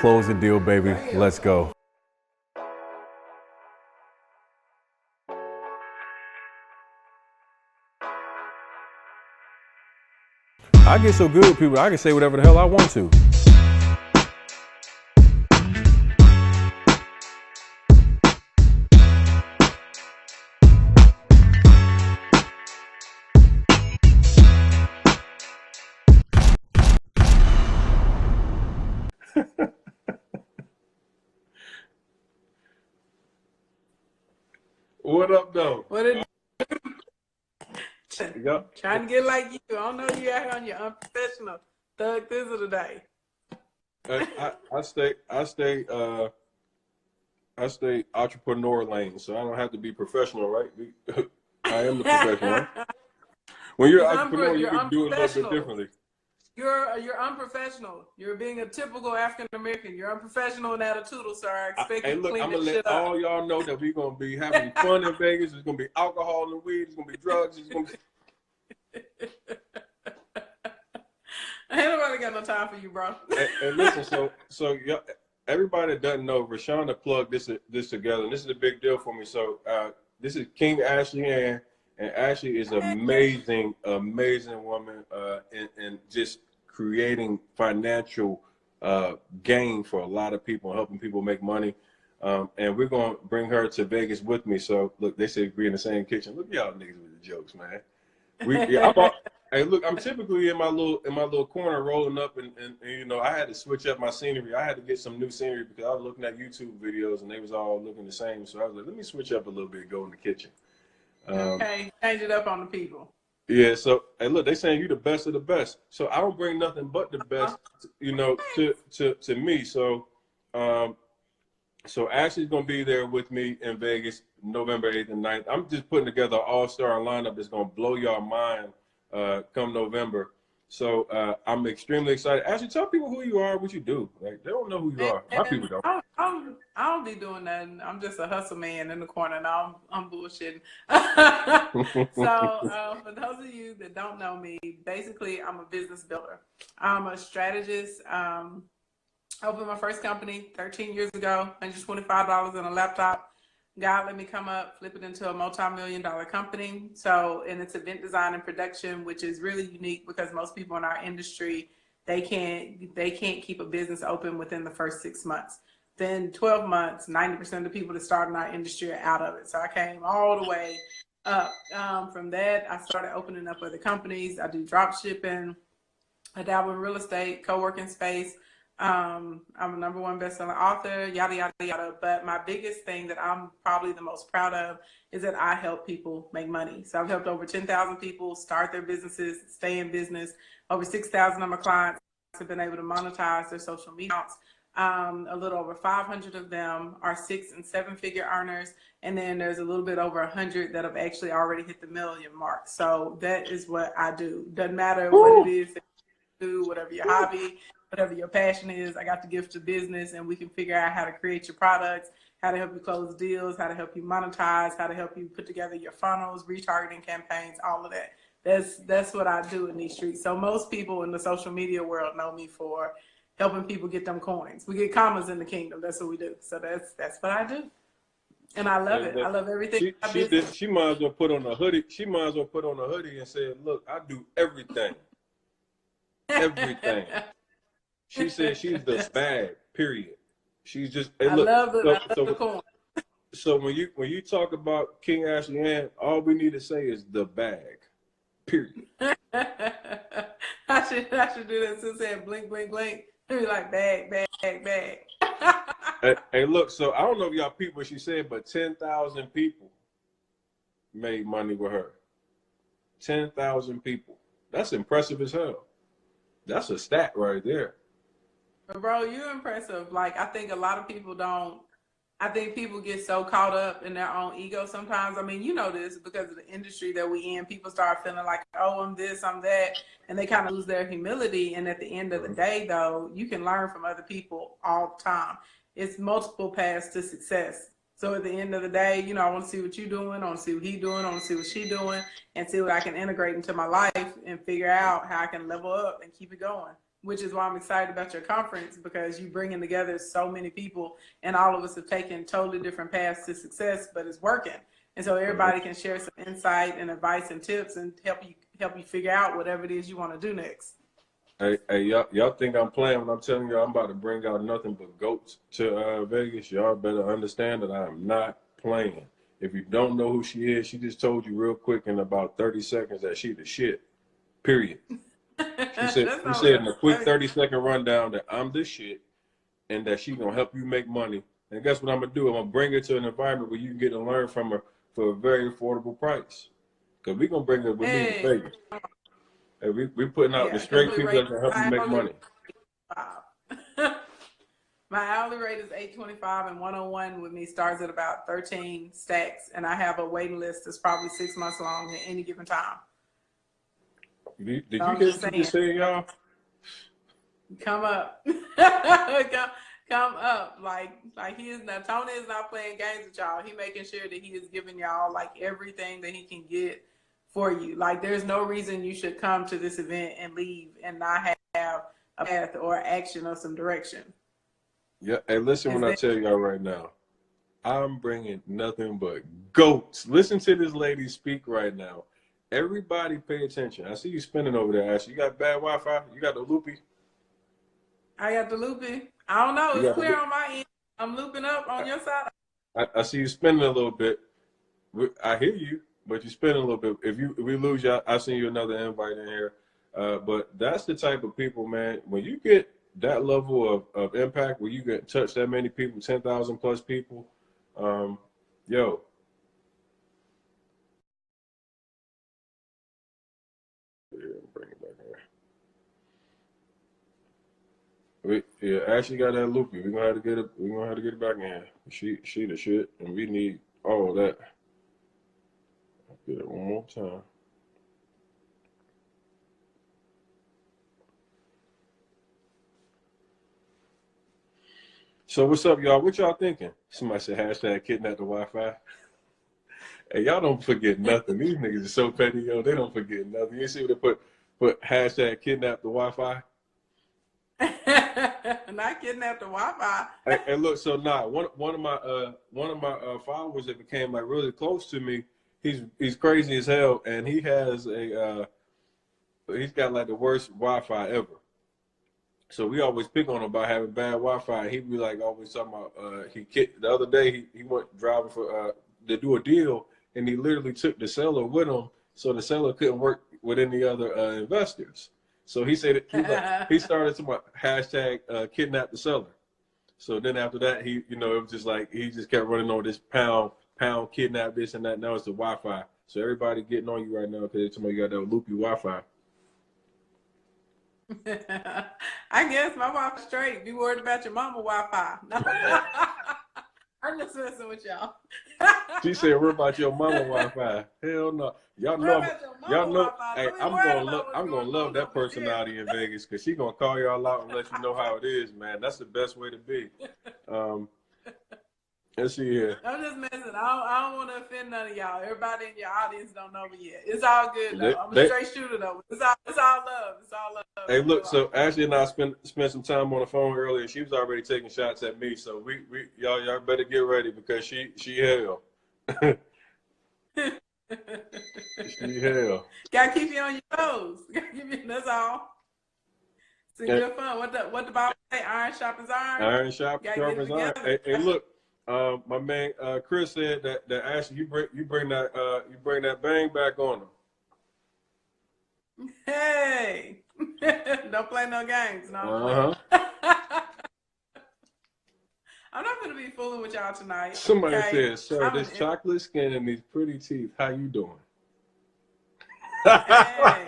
close the deal, baby. Let's go. I get so good with people, I can say whatever the hell I want to. What up, though? What it Yep. Trying to get like you. I don't know you out here on your unprofessional thug thizzle today. I stay entrepreneur lane, so I don't have to be professional, right? I am the professional, right? When you're an entrepreneur, you can do it a little bit differently. You're unprofessional. You're being a typical African American. You're unprofessional and attitudinal, sir. I expect you to clean I'm that gonna let shit up. all y'all know that we're gonna be having fun in Vegas. There's gonna be alcohol and weed. There's gonna be drugs. There's gonna be... Ain't nobody got no time for you, bro. and listen, so everybody that doesn't know, Rashonda plugged this together, and this is a big deal for me. So this is King Ashley Ann, and Ashley is an amazing woman, and just creating financial gain for a lot of people, helping people make money. And we're gonna bring her to Vegas with me. So look, they say we in the same kitchen. Look, y'all niggas with the jokes, man. Hey, look, I'm typically in my little corner rolling up, and you know, I had to switch up my scenery. I had to get some new scenery because I was looking at YouTube videos and they was all looking the same. So I was like, let me switch up a little bit, go in the kitchen. Okay, change it up on the people. Yeah. So, hey, look, they saying you the best of the best. So I don't bring nothing but the best, you know, to me. So, so Ashley's gonna be there with me in Vegas, November 8th and 9th. I'm just putting together an all-star lineup that's gonna blow y'all mind. Come November. So I'm extremely excited. Actually, tell people who you are, what you do. Like, they don't know who you are. My people don't. I don't be doing nothing. I'm just a hustle man in the corner, and I'm bullshitting. So for those of you that don't know me, basically I'm a business builder. I'm a strategist. I opened my first company 13 years ago, $125 in a laptop. God let me come up, flip it into a multi-million-dollar company. So, and it's event design and production, which is really unique because most people in our industry, they can't keep a business open within the first 6 months. Then 12 months, 90% of the people that start in our industry are out of it. So I came all the way up. From that, I started opening up other companies. I do drop shipping. I dabble in real estate, co-working space. I'm a #1 bestselling author, yada, yada, yada. But my biggest thing that I'm probably the most proud of is that I help people make money. So I've helped over 10,000 people start their businesses, stay in business. Over 6,000 of my clients have been able to monetize their social media accounts. A little over 500 of them are 6- and 7-figure earners. And then there's a little bit over 100 that have actually already hit the million mark. So that is what I do. Doesn't matter what it is that you do, whatever your hobby, whatever your passion is, I got the gift of business, and we can figure out how to create your products, how to help you close deals, how to help you monetize, how to help you put together your funnels, retargeting campaigns, all of that. That's what I do in these streets. So most people in the social media world know me for helping people get them coins. We get commas in the kingdom. That's what we do. So that's what I do. And I love it. I love everything. She might as well put on a hoodie. She might as well put on a hoodie and say, look, I do everything. Everything. She said she's the bag, period. She's just, hey, look, I love the coin. So when you talk about King Ashley Ann, all we need to say is the bag, period. I should do that since saying blink, blink, blink. Be like bag, bag, bag. Hey, look, so I don't know if y'all peep what she said, but 10,000 people made money with her. 10,000 people. That's impressive as hell. That's a stat right there. But bro, you're impressive. Like, I think a lot of people I think people get so caught up in their own ego sometimes. I mean, you know this because of the industry that we in. People start feeling like, oh, I'm this, I'm that, and they kind of lose their humility. And at the end of the day, though, you can learn from other people all the time. It's multiple paths to success. So at the end of the day, you know, I want to see what you're doing. I want to see what he's doing. I want to see what she's doing, and see what I can integrate into my life and figure out how I can level up and keep it going. Which is why I'm excited about your conference, because you're bringing together so many people, and all of us have taken totally different paths to success, but it's working. And so everybody can share some insight and advice and tips and help you figure out whatever it is you want to do next. Hey, y'all think I'm playing when I'm telling y'all I'm about to bring out nothing but goats to Vegas? Y'all better understand that I am not playing. If you don't know who she is, she just told you real quick in about 30 seconds that she the shit. Period. She said in a quick 30-second rundown that I'm the shit and that she gonna help you make money. And guess what I'm gonna do? I'm gonna bring her to an environment where you can get to learn from her for a very affordable price. Cause we gonna bring her with me to Vegas. Hey, we putting out the straight people that can help you make money. My hourly rate is $8.25, and one-on-one with me starts at about 13 stacks, and I have a waiting list that's probably 6 months long at any given time. Did you hear what you just said, y'all? Come up. Come up. Like he is not, Tony is not playing games with y'all. He making sure that he is giving y'all like everything that he can get for you. Like there's no reason you should come to this event and leave and not have a path or action or some direction. Yeah. Hey, listen when I tell y'all right now, I'm bringing nothing but goats. Listen to this lady speak right now. Everybody pay attention. I see you spinning over there, Ashley. You got bad Wi-Fi? You got the loopy? I got the loopy. I don't know. It's clear on my end. I'm looping up on your side. I see you spinning a little bit. I hear you, but you're spinning a little bit. If we lose you, I'll send you another invite in here. But that's the type of people, man. When you get that level of impact, where you get touch that many people, 10,000 plus people, yo. Bring it back here. Ashley got that loopy. We're gonna have to get it. We're gonna have to get it back in here. She the shit, and we need all of that. I'll get it one more time. So what's up, y'all? What y'all thinking? Somebody said hashtag kidnap the Wi-Fi. Hey, y'all don't forget nothing. These niggas are so petty, yo. They don't forget nothing. You see what they put hashtag kidnap the Wi-Fi? Not kidnap the Wi-Fi. And look, so one of my followers that became like really close to me, he's crazy as hell, and he has he's got like the worst Wi-Fi ever. So we always pick on him about having bad Wi-Fi. He'd be like always talking about the other day he went driving for to do a deal, and he literally took the seller with him, so the seller couldn't work with any other investors. So he said he started to hashtag kidnap the seller. So then after that, it was just like he just kept running on this pound kidnap this and that. Now it's the Wi-Fi. So everybody getting on you right now because somebody got that loopy Wi-Fi. I guess my Wi-Fi straight. Be worried about your mama Wi-Fi. No. I'm just messing with y'all. She said, "Worry about your mama Wi-Fi." Hell no. Y'all know. Hey, I'm gonna love that personality in Vegas because she gonna call y'all out and let you know how it is, man. That's the best way to be. Let's see here. I'm just messing. I don't want to offend none of y'all. Everybody in your audience don't know me yet. It's all good though. I'm a straight shooter though. It's all love. It's all love. Hey, look. So Ashley and I spent some time on the phone earlier. She was already taking shots at me. So y'all better get ready because she hell. She hell. Gotta keep you on your toes. That's all. It's good fun. What the Bible say? Iron sharpens iron. Iron sharpens iron. Hey, look. My man Chris said that Ashley, you bring that bang back on him. Hey, don't play no games. No. I'm not gonna be fooling with y'all tonight. Somebody said, "Sir, this chocolate skin and these pretty teeth. How you doing?" Hey.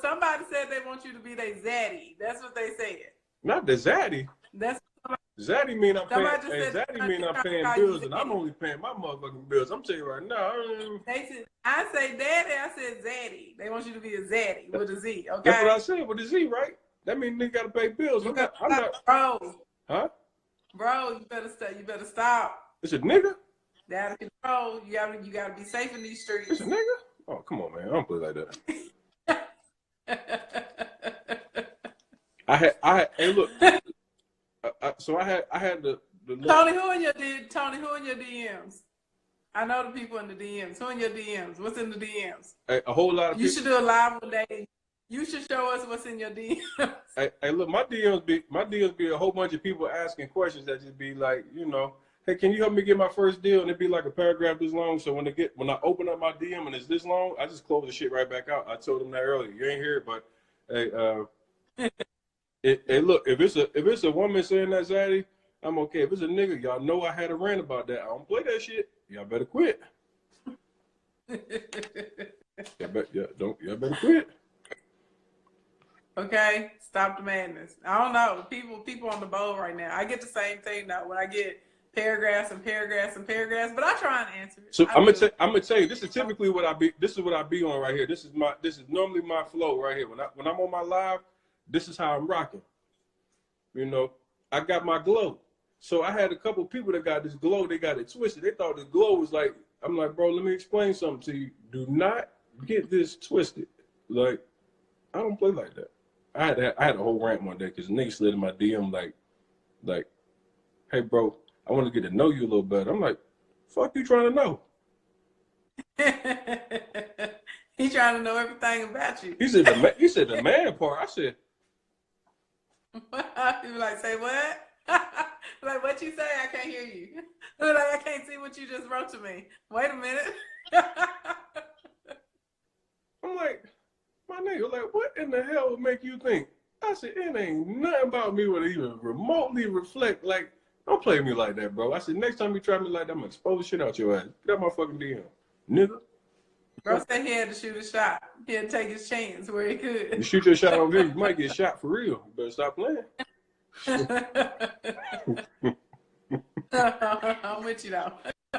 Somebody said they want you to be their zaddy. That's what they said. Not the zaddy. That's zaddy mean I'm paying. Hey, zaddy mean I'm paying bills, and I'm only paying my motherfucking bills. I'm telling you right now. I say daddy. I said zaddy. They want you to be a zaddy with a Z. Okay. That's what I said with a Z, right? That means they gotta pay bills. I'm not. Bro. Huh? Bro, you better stop. You better stop. It's a nigga. That out of control. You gotta be safe in these streets. It's a nigga. Oh, come on, man. I don't play like that. Hey, look. So I had the look. Tony, who in your DMs? I know the people in the DMs. Who in your DMs? What's in the DMs? A whole lot of people. You should do a live one day. You should show us what's in your DMs. Hey, look, my DMs be a whole bunch of people asking questions that just be like, hey, can you help me get my first deal? And it'd be like a paragraph this long. So when I open up my DM and it's this long, I just close the shit right back out. I told them that earlier. You ain't hear it, but hey, look, if it's a woman saying that, Zaddy, I'm okay. If it's a nigga, y'all know I had a rant about that. I don't play that shit. Y'all better quit. Y'all better quit. Okay, stop the madness. I don't know. People on the bowl right now. I get the same thing now when I get paragraphs and paragraphs and paragraphs, but I try and answer it. So I'm gonna tell you, this is typically what I be. This is what I be on right here. This is normally my flow right here. When I'm on my live, this is how I'm rocking. I got my glow. So I had a couple people that got this glow. They got it twisted. They thought the glow was like. I'm like, bro, let me explain something to you. Do not get this twisted. Like, I don't play like that. I had a whole rant one day because a nigga slid in my DM like, hey, bro, I want to get to know you a little better. I'm like, fuck you trying to know? He trying to know everything about you. He said the man part. I said, he was like, say what? Like, what you say? I can't hear you. Like, I can't see what you just wrote to me. Wait a minute. I'm like, my nigga, like, what in the hell would make you think? I said, it ain't nothing about me would even remotely reflect. Like, don't play me like that, bro. I said, next time you try me like that, I'm gonna expose the shit out your ass. Get out my fucking DM, nigga. Bro said he had to shoot a shot. He had to take his chance where he could. You shoot your shot over here, you might get shot for real. You better stop playing. I'm with you though.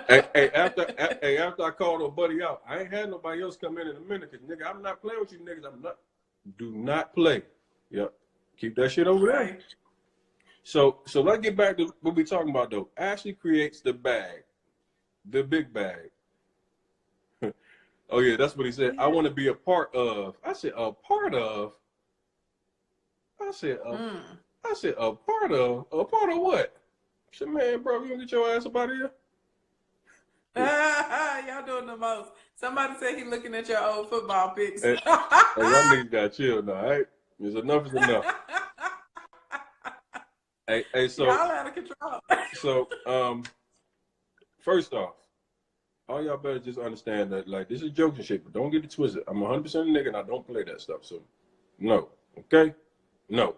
After I called a buddy out, I ain't had nobody else come in a minute, cause nigga, I'm not playing with you niggas. Do not play. Yep. Keep that shit over there. Right. So let's get back to what we talking about though. Ashley creates the bag, the big bag. Oh yeah, that's what he said. I want to be a part of. I said a part of. I said a part of what? I said, man, bro, you gonna get your ass up out of here? Y'all doing the most. Somebody said he looking at your old football pics. Hey, y'all niggas got chill now, all right? There's enough is enough. Hey, so y'all out of control. So, first off, all y'all better just understand that, like, this is jokes and shit, but don't get it twisted. I'm 100% a nigga and I don't play that stuff. So, no, okay? No.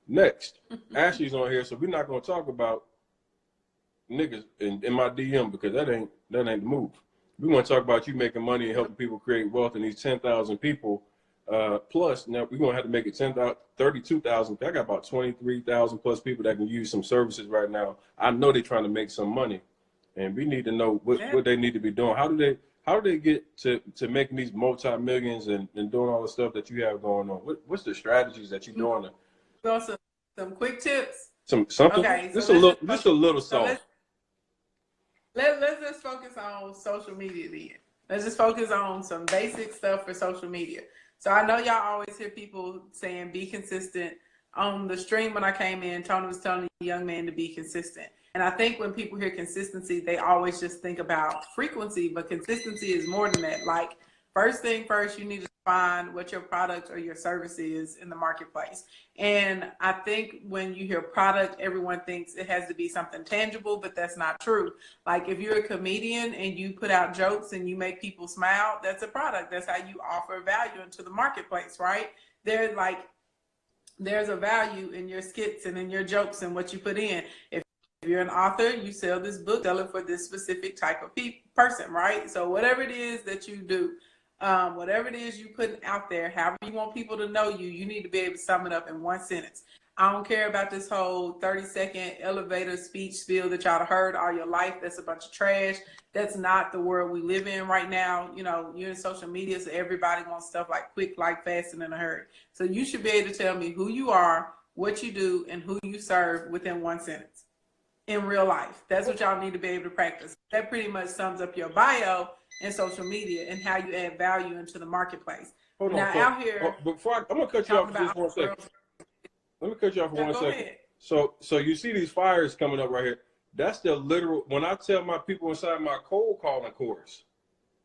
Next, Ashley's on here, so we're not gonna talk about niggas in my DM because that ain't the move. We want to talk about you making money and helping people create wealth, and these 10,000 people plus. Now we're gonna have to make it 32,000. I got about 23,000 plus people that can use some services right now. I know they're trying to make some money, and we need to know what they need to be doing. How do they get to making these multi-millions and doing all the stuff that you have going on? What's the strategies that you're doing? Some quick tips. Something. Okay, so just a little salt. Let's just focus on social media then. Let's just focus on some basic stuff for social media. So I know y'all always hear people saying be consistent. On the stream when I came in, Tony was telling the young man to be consistent. And I think when people hear consistency, they always just think about frequency, but consistency is more than that. Like, first thing first, you need to find what your product or your service is in the marketplace. And I think when you hear product, everyone thinks it has to be something tangible, but that's not true. Like, if you're a comedian and you put out jokes and you make people smile, that's a product. That's how you offer value into the marketplace, right? There's a value in your skits and in your jokes and what you put in. If you're an author, you sell this book, sell it for this specific type of person, right? So whatever it is that you do, whatever it is you put out there, however you want people to know you, you need to be able to sum it up in one sentence. I don't care about this whole 30-second elevator speech spiel that y'all have heard all your life. That's a bunch of trash. That's not the world we live in right now. You know, you're in social media, so everybody wants stuff like quick, like fast, and in a hurry. So you should be able to tell me who you are, what you do, and who you serve within one sentence. in real life. That's what y'all need to be able to practice. That pretty much sums up your bio and social media and how you add value into the marketplace. Hold on. Now, So, out here, I'm gonna cut you off for just 1 second. Let me cut you off for 1 second. Ahead. So you see these fires coming up right here. That's the literal. When I tell my people inside my cold calling course,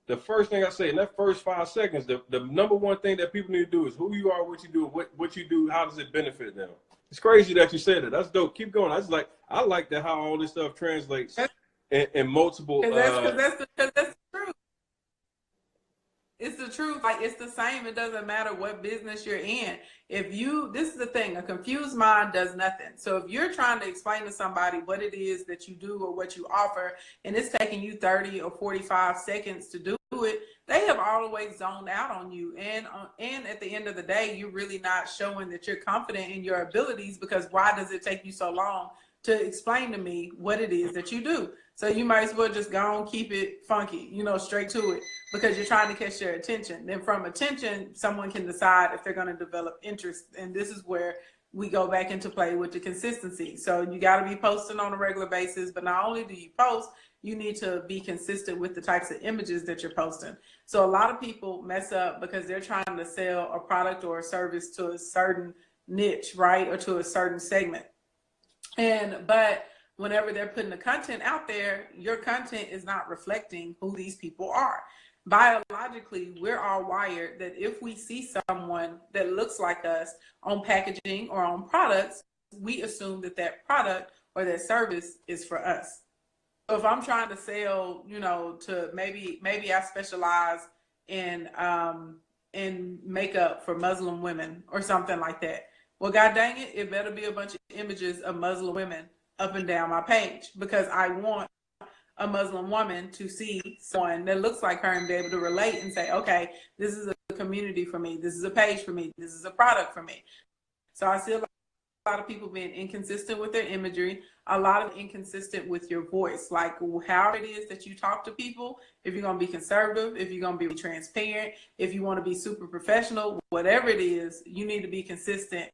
the first thing I say in that first 5 seconds, the number one thing that people need to do is who you are, what you do, what you do, how does it benefit them. It's crazy that you said that. That's dope. Keep going. I like that how all this stuff translates in multiple. Because that's the truth. It's the truth. Like, it's the same. It doesn't matter what business you're in. This is the thing, a confused mind does nothing. So if you're trying to explain to somebody what it is that you do or what you offer, and it's taking you 30 or 45 seconds to do it, they have always zoned out on you. And at the end of the day, you're really not showing that you're confident in your abilities, because why does it take you so long to explain to me what it is that you do? So you might as well just go and keep it funky, straight to it, because you're trying to catch their attention. Then from attention, someone can decide if they're going to develop interest. And this is where we go back into play with the consistency. So you got to be posting on a regular basis, but not only do you post, you need to be consistent with the types of images that you're posting. So a lot of people mess up because they're trying to sell a product or a service to a certain niche, right? Or to a certain segment. But whenever they're putting the content out there, your content is not reflecting who these people are. Biologically, we're all wired that if we see someone that looks like us on packaging or on products, we assume that that product or that service is for us. So if I'm trying to sell, to maybe I specialize in makeup for Muslim women or something like that. Well, God dang it, it better be a bunch of images of Muslim women up and down my page, because I want a Muslim woman to see someone that looks like her and be able to relate and say, okay, this is a community for me. This is a page for me. This is a product for me. So I see a lot of people being inconsistent with their imagery, a lot of inconsistent with your voice, like how it is that you talk to people. If you're going to be conservative, if you're going to be transparent, if you want to be super professional, whatever it is, you need to be consistent,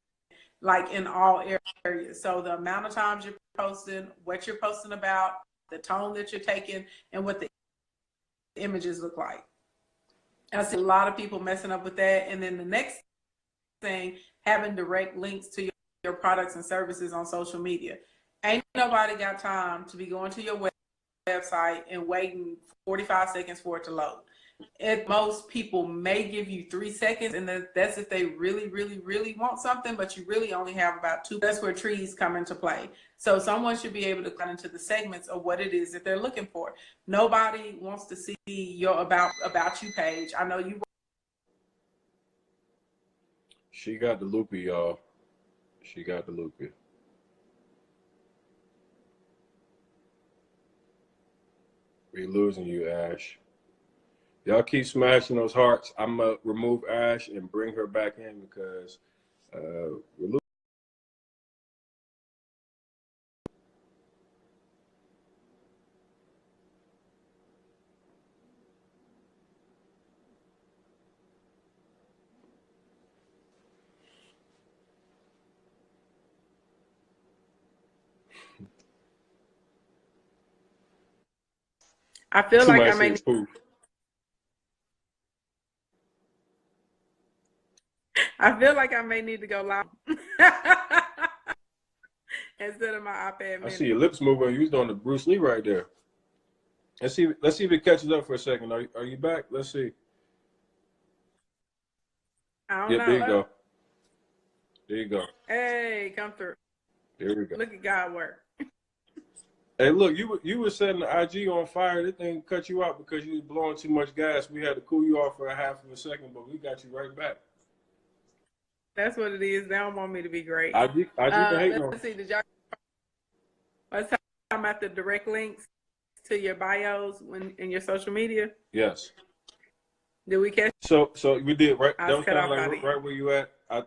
like in all areas. So the amount of times you're posting, what you're posting about, the tone that you're taking, and what the images look like. I see a lot of people messing up with that. And then the next thing, having direct links to your products and services on social media. Ain't nobody got time to be going to your website and waiting 45 seconds for it to load. At most, people may give you 3 seconds, and that's if they really, really, really want something, but you really only have about 2. That's where trees come into play. So someone should be able to cut into the segments of what it is that they're looking for. Nobody wants to see your about you page. I know you. She got the loopy, y'all. She got the loopy. We losing you, Ash. Y'all keep smashing those hearts. I'm going to remove Ash and bring her back in, because we're losing. I feel like I may. I feel like I may need to go live instead of my iPad mini. I see your lips moving. You was doing the Bruce Lee right there. Let's see if it catches up for a second. Are you back? Let's see. I don't know. There you go. There you go. Hey, come through. There we go. Look at God work. Hey, look, you were setting the IG on fire. This thing cut you out because you was blowing too much gas. We had to cool you off for a half of a second, but we got you right back. That's what it is. They don't want me to be great. IG can hate on. Let's see. Did y'all? Let's talk about the direct links to your bios in your social media. Yes. Did we catch? So we did right. That was kind of like right where you at. I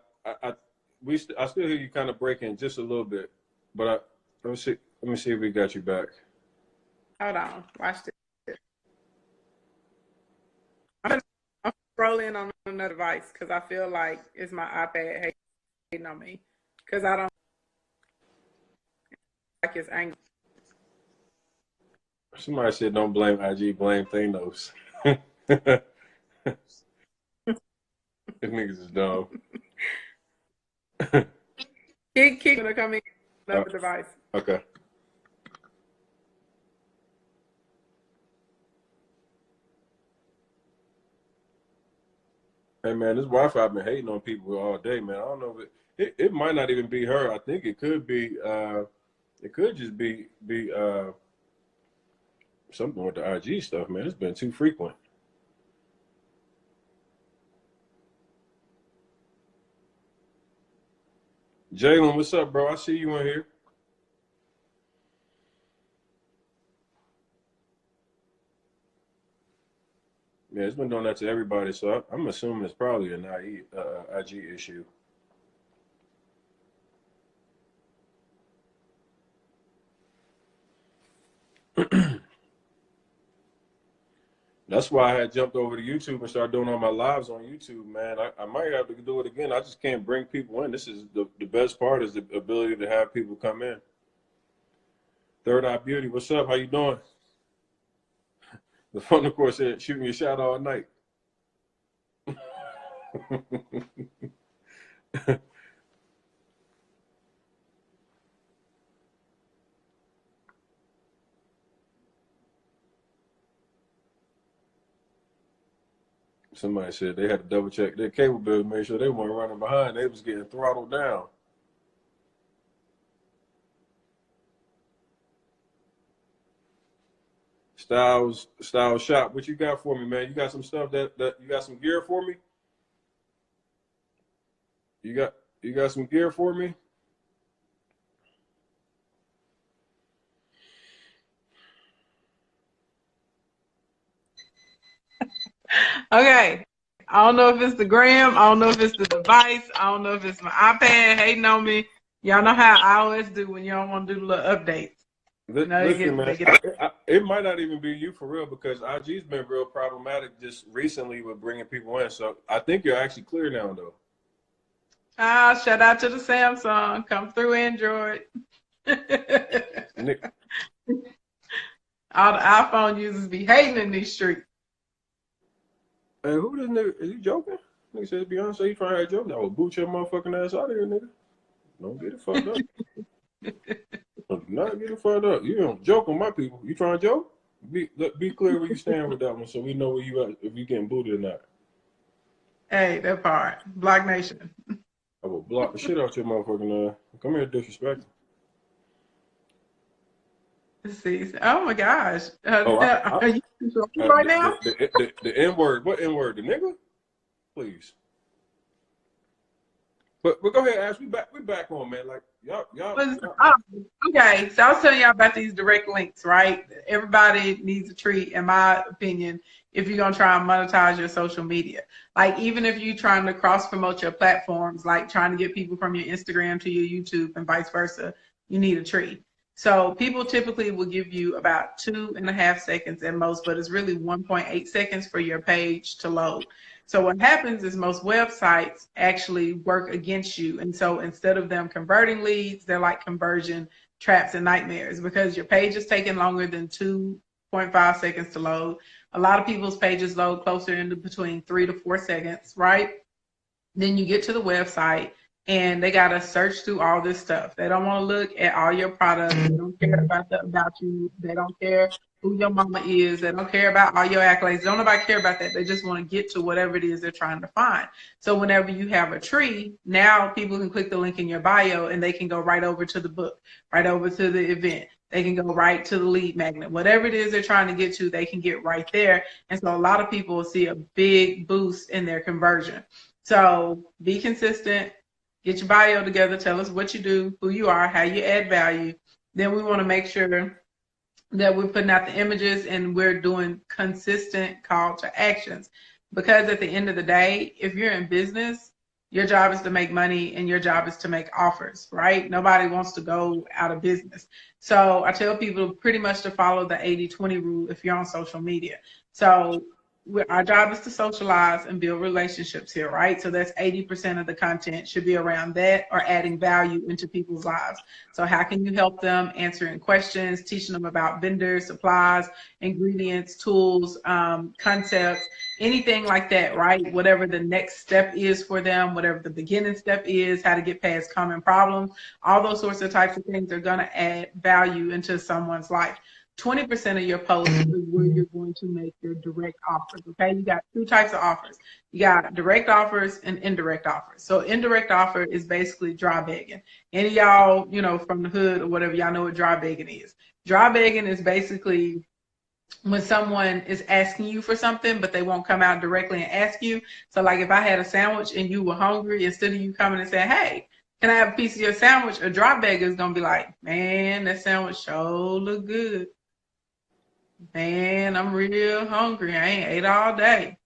still hear you kind of breaking just a little bit, but let me see if we got you back. Hold on. Watch this. I'm scrolling on another device because I feel like it's my iPad hating on me because I don't like it's angry. Somebody said don't blame IG, blame Thanos. These niggas is dumb. Keep gonna come in another device. Okay. Hey man, this Wi-Fi been hating on people all day, man. I don't know if it might not even be her. I think it could be it could just be something with the IG stuff, man. It's been too frequent. Jalen, what's up, bro? I see you in here. Yeah, it's been doing that to everybody, so I'm assuming it's probably an IG issue. That's why I had jumped over to YouTube and started doing all my lives on YouTube, man. I might have to do it again. I just can't bring people in. This is the best part is the ability to have people come in. Third Eye Beauty, what's up? How you doing? The fun, of course, said shooting your shot all night. Somebody said they had to double check their cable bill, make sure they weren't running behind. They was getting throttled down. Styles Shop, what you got for me, man? You got some stuff that you got some gear for me? You got some gear for me? Okay. I don't know if it's the gram. I don't know if it's the device. I don't know if it's my iPad hating on me. Y'all know how I always do when y'all want to do the little updates. Listen, man, it might not even be you for real because IG's been real problematic just recently with bringing people in. So I think you're actually clear now, though. Shout out to the Samsung. Come through Android. Nick. All the iPhone users be hating in these streets. Hey, who this nigga? Is he joking? Nigga said Beyonce, you trying to joke? I will boot your motherfucking ass out of here, nigga. Don't get it fucked up. Do not get it fucked up. You don't joke on my people. You trying to joke? Be clear where you stand with that one so we know where you at, if you getting booted or not. Hey, that part. Black Nation. I will block the shit out your motherfucking come here, disrespect. Let's see. Oh my gosh. Are you controlling right now? The N-word. What N-word? The nigga? Please. But go ahead, Ash. We back on, man. Like y'all. Okay, so I was telling y'all about these direct links, right? Everybody needs a treat, in my opinion, if you're gonna try and monetize your social media. Like even if you're trying to cross promote your platforms, like trying to get people from your Instagram to your YouTube and vice versa, you need a treat. So people typically will give you about 2.5 seconds at most, but it's really 1.8 seconds for your page to load. So what happens is most websites actually work against you. And so instead of them converting leads, they're like conversion traps and nightmares because your page is taking longer than 2.5 seconds to load. A lot of people's pages load closer into between 3 to 4 seconds, right? Then you get to the website and they got to search through all this stuff. They don't want to look at all your products. They don't care about you. They don't care who your mama is. They don't care about all your accolades. Don't nobody care about that. They just want to get to whatever it is they're trying to find. So whenever you have a tree, now people can click the link in your bio and they can go right over to the book, right over to the event. They can go right to the lead magnet. Whatever it is they're trying to get to, they can get right there. And so a lot of people will see a big boost in their conversion. So be consistent. Get your bio together. Tell us what you do, who you are, how you add value. Then we want to make sure that we're putting out the images and we're doing consistent call to actions. Because at the end of the day, if you're in business, your job is to make money and your job is to make offers, right? Nobody wants to go out of business. So I tell people pretty much to follow the 80-20 rule if you're on social media. So our job is to socialize and build relationships here, right? So that's 80% of the content should be around that or adding value into people's lives. So how can you help them? Answering questions, teaching them about vendors, supplies, ingredients, tools, concepts, anything like that, right? Whatever the next step is for them, whatever the beginning step is, how to get past common problems, all those sorts of types of things are going to add value into someone's life. 20% of your posts is where you're going to make your direct offers. Okay, you got two types of offers. You got direct offers and indirect offers. So indirect offer is basically dry begging. Any of y'all, from the hood or whatever, y'all know what dry begging is. Dry begging is basically when someone is asking you for something, but they won't come out directly and ask you. So like if I had a sandwich and you were hungry, instead of you coming and saying, hey, can I have a piece of your sandwich? A dry beggar is going to be like, man, that sandwich sure look good. Man, I'm real hungry. I ain't ate all day.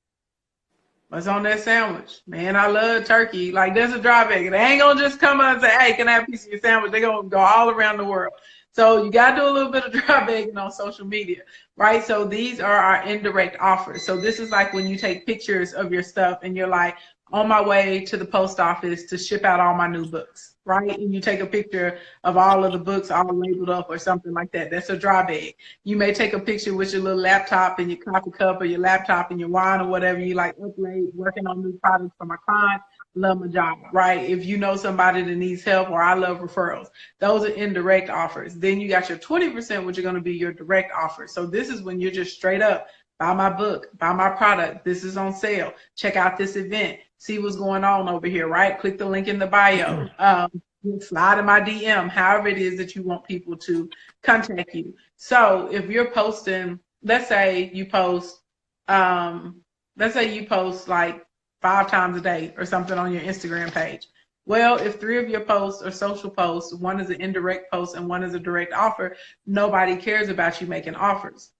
What's on that sandwich? Man, I love turkey. Like, there's a dry beggar. They ain't going to just come up and say, hey, can I have a piece of your sandwich? They're going to go all around the world. So you got to do a little bit of dry begging on social media, right? So these are our indirect offers. So this is like when you take pictures of your stuff and you're like, on my way to the post office to ship out all my new books, right? And you take a picture of all of the books all labeled up or something like that. That's a dry bag. You may take a picture with your little laptop and your coffee cup or your laptop and your wine or whatever you like up late, working on new products for my client. Love my job, right? If you know somebody that needs help, or I love referrals, those are indirect offers. Then you got your 20%, which are going to be your direct offers. So this is when you're just straight up, buy my book, buy my product. This is on sale. Check out this event. See what's going on over here, right? Click the link in the bio. Slide in my DM, however it is that you want people to contact you. So if you're posting, let's say you post like 5 times a day or something on your Instagram page. Well, if 3 of your posts are social posts, one is an indirect post and one is a direct offer, nobody cares about you making offers.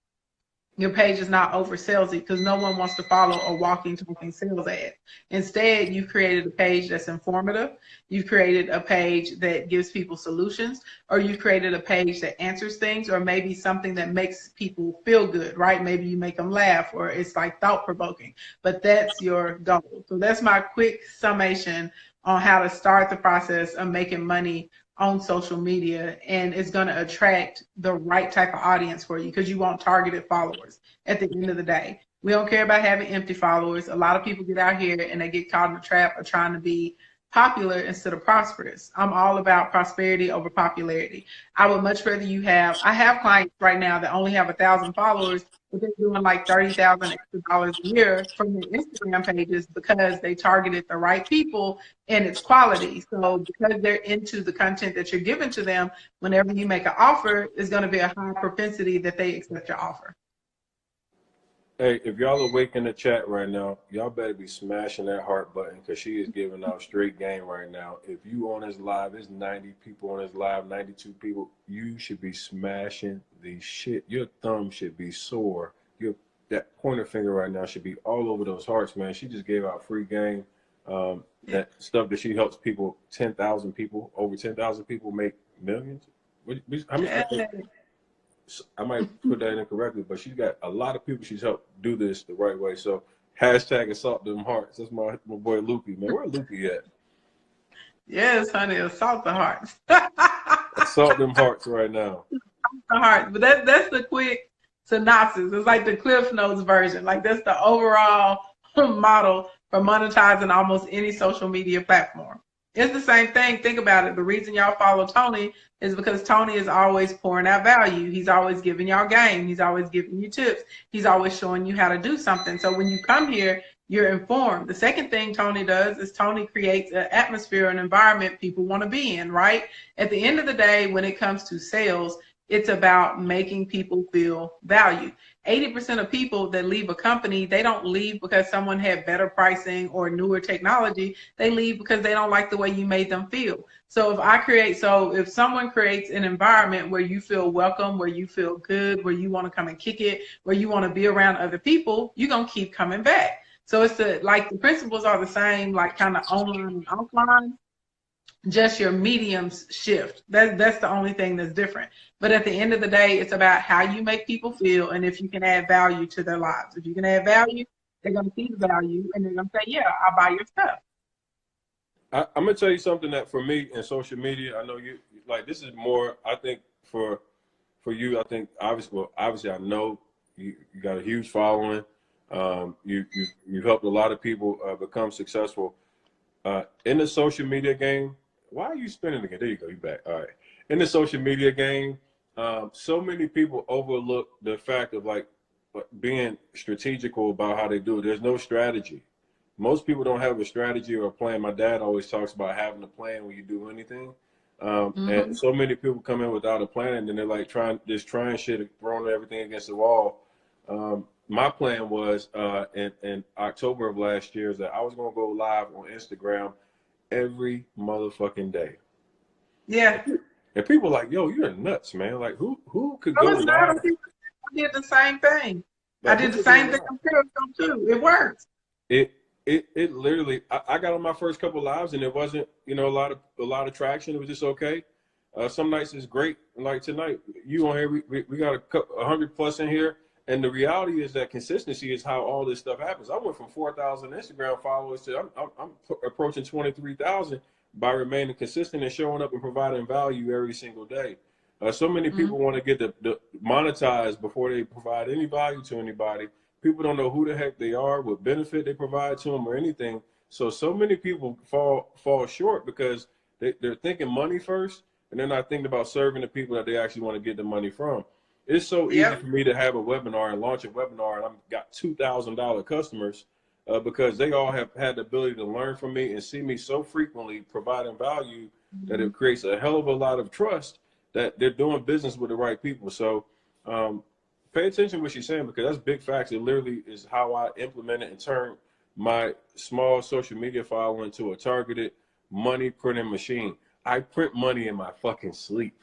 Your page is not over salesy because no one wants to follow a walking, talking sales ad. Instead, you've created a page that's informative. You've created a page that gives people solutions, or you've created a page that answers things, or maybe something that makes people feel good, right? Maybe you make them laugh, or it's like thought-provoking, but that's your goal. So that's my quick summation on how to start the process of making money on social media, and it's going to attract the right type of audience for you because you want targeted followers at the end of the day. We don't care about having empty followers. A lot of people get out here and they get caught in the trap of trying to be popular instead of prosperous. I'm all about prosperity over popularity. I would much rather I have clients right now that only have 1,000 followers, but they're doing like $30,000 extra a year from their Instagram pages because they targeted the right people and it's quality. So because they're into the content that you're giving to them, whenever you make an offer, it's going to be a high propensity that they accept your offer. Hey, if y'all awake in the chat right now, y'all better be smashing that heart button because she is giving out straight game right now. If you on this live, there's 90 people on this live, 92 people. You should be smashing the shit. Your thumb should be sore. That pointer finger right now should be all over those hearts, man. She just gave out free game. That stuff that she helps people, 10,000 people, over 10,000 people make millions. How many? I might put that incorrectly, but she's got a lot of people she's helped do this the right way. So hashtag assault them hearts. That's my boy Loopy, man. Where Loopy at? Yes, honey, assault the hearts. Assault them hearts right now. The heart, but that's the quick synopsis. It's like the Cliff Notes version. Like that's the overall model for monetizing almost any social media platform. It's the same thing. Think about it. The reason y'all follow Tony is because Tony is always pouring out value. He's always giving y'all game. He's always giving you tips. He's always showing you how to do something. So when you come here, you're informed. The second thing Tony does is Tony creates an atmosphere, an environment people want to be in, right? At the end of the day, when it comes to sales, it's about making people feel valued. 80% of people that leave a company, they don't leave because someone had better pricing or newer technology. They leave because they don't like the way you made them feel. So if someone creates an environment where you feel welcome, where you feel good, where you want to come and kick it, where you want to be around other people, you're going to keep coming back. So it's the principles are the same, like kind of online and offline. just your mediums shift. That's the only thing that's different. But at the end of the day, it's about how you make people feel and if you can add value to their lives. If you can add value, they're going to see the value and they're going to say, yeah, I'll buy your stuff. I'm gonna tell you something that for me in social media, I know you like this is more. I think for you, I think obviously I know you got a huge following. You've helped a lot of people become successful in the social media game. Why are you spinning again? There you go. You back. All right. In the social media game, so many people overlook the fact of like being strategical about how they do it. There's no strategy. Most people don't have a strategy or a plan. My dad always talks about having a plan when you do anything. And so many people come in without a plan and then they're like trying shit, throwing everything against the wall. My plan was in October of last year is that I was going to go live on Instagram every motherfucking day. Yeah. And people are like, yo, you're nuts, man. Like who could I go was live? not. I did the same thing. Like, I did the same thing on Periscope too. It works. It literally, I got on my first couple lives and it wasn't, a lot of traction. It was just okay. Some nights it's great. Like tonight, you on here, we got 100 plus in here. And the reality is that consistency is how all this stuff happens. I went from 4,000 Instagram followers to I'm approaching 23,000 by remaining consistent and showing up and providing value every single day. So many people want to get the monetized before they provide any value to anybody. People don't know who the heck they are, what benefit they provide to them or anything. So many people fall short because they're thinking money first and they're not thinking about serving the people that they actually want to get the money from. It's so easy for me to have a webinar and launch a webinar and I've got $2,000 customers because they all have had the ability to learn from me and see me so frequently providing value that it creates a hell of a lot of trust that they're doing business with the right people. So, pay attention to what she's saying because that's big facts. It literally is how I implement it and turn my small social media following into a targeted money printing machine. I print money in my fucking sleep.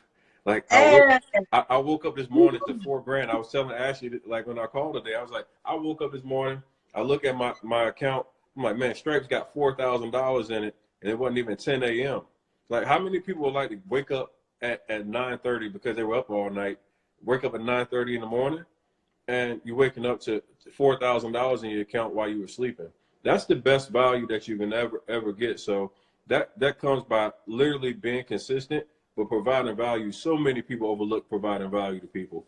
Like I woke up this morning to $4,000. I was telling Ashley that, like when I called today, I was like, I woke up this morning, I look at my account, I'm like, man, Stripe's got $4,000 in it, and it wasn't even 10 a.m. Like how many people would like to wake up at 9:30 because they were up all night? Wake up at 9:30 in the morning and you're waking up to $4,000 in your account while you were sleeping. That's the best value that you can ever get. So that comes by literally being consistent, but providing value. So many people overlook providing value to people.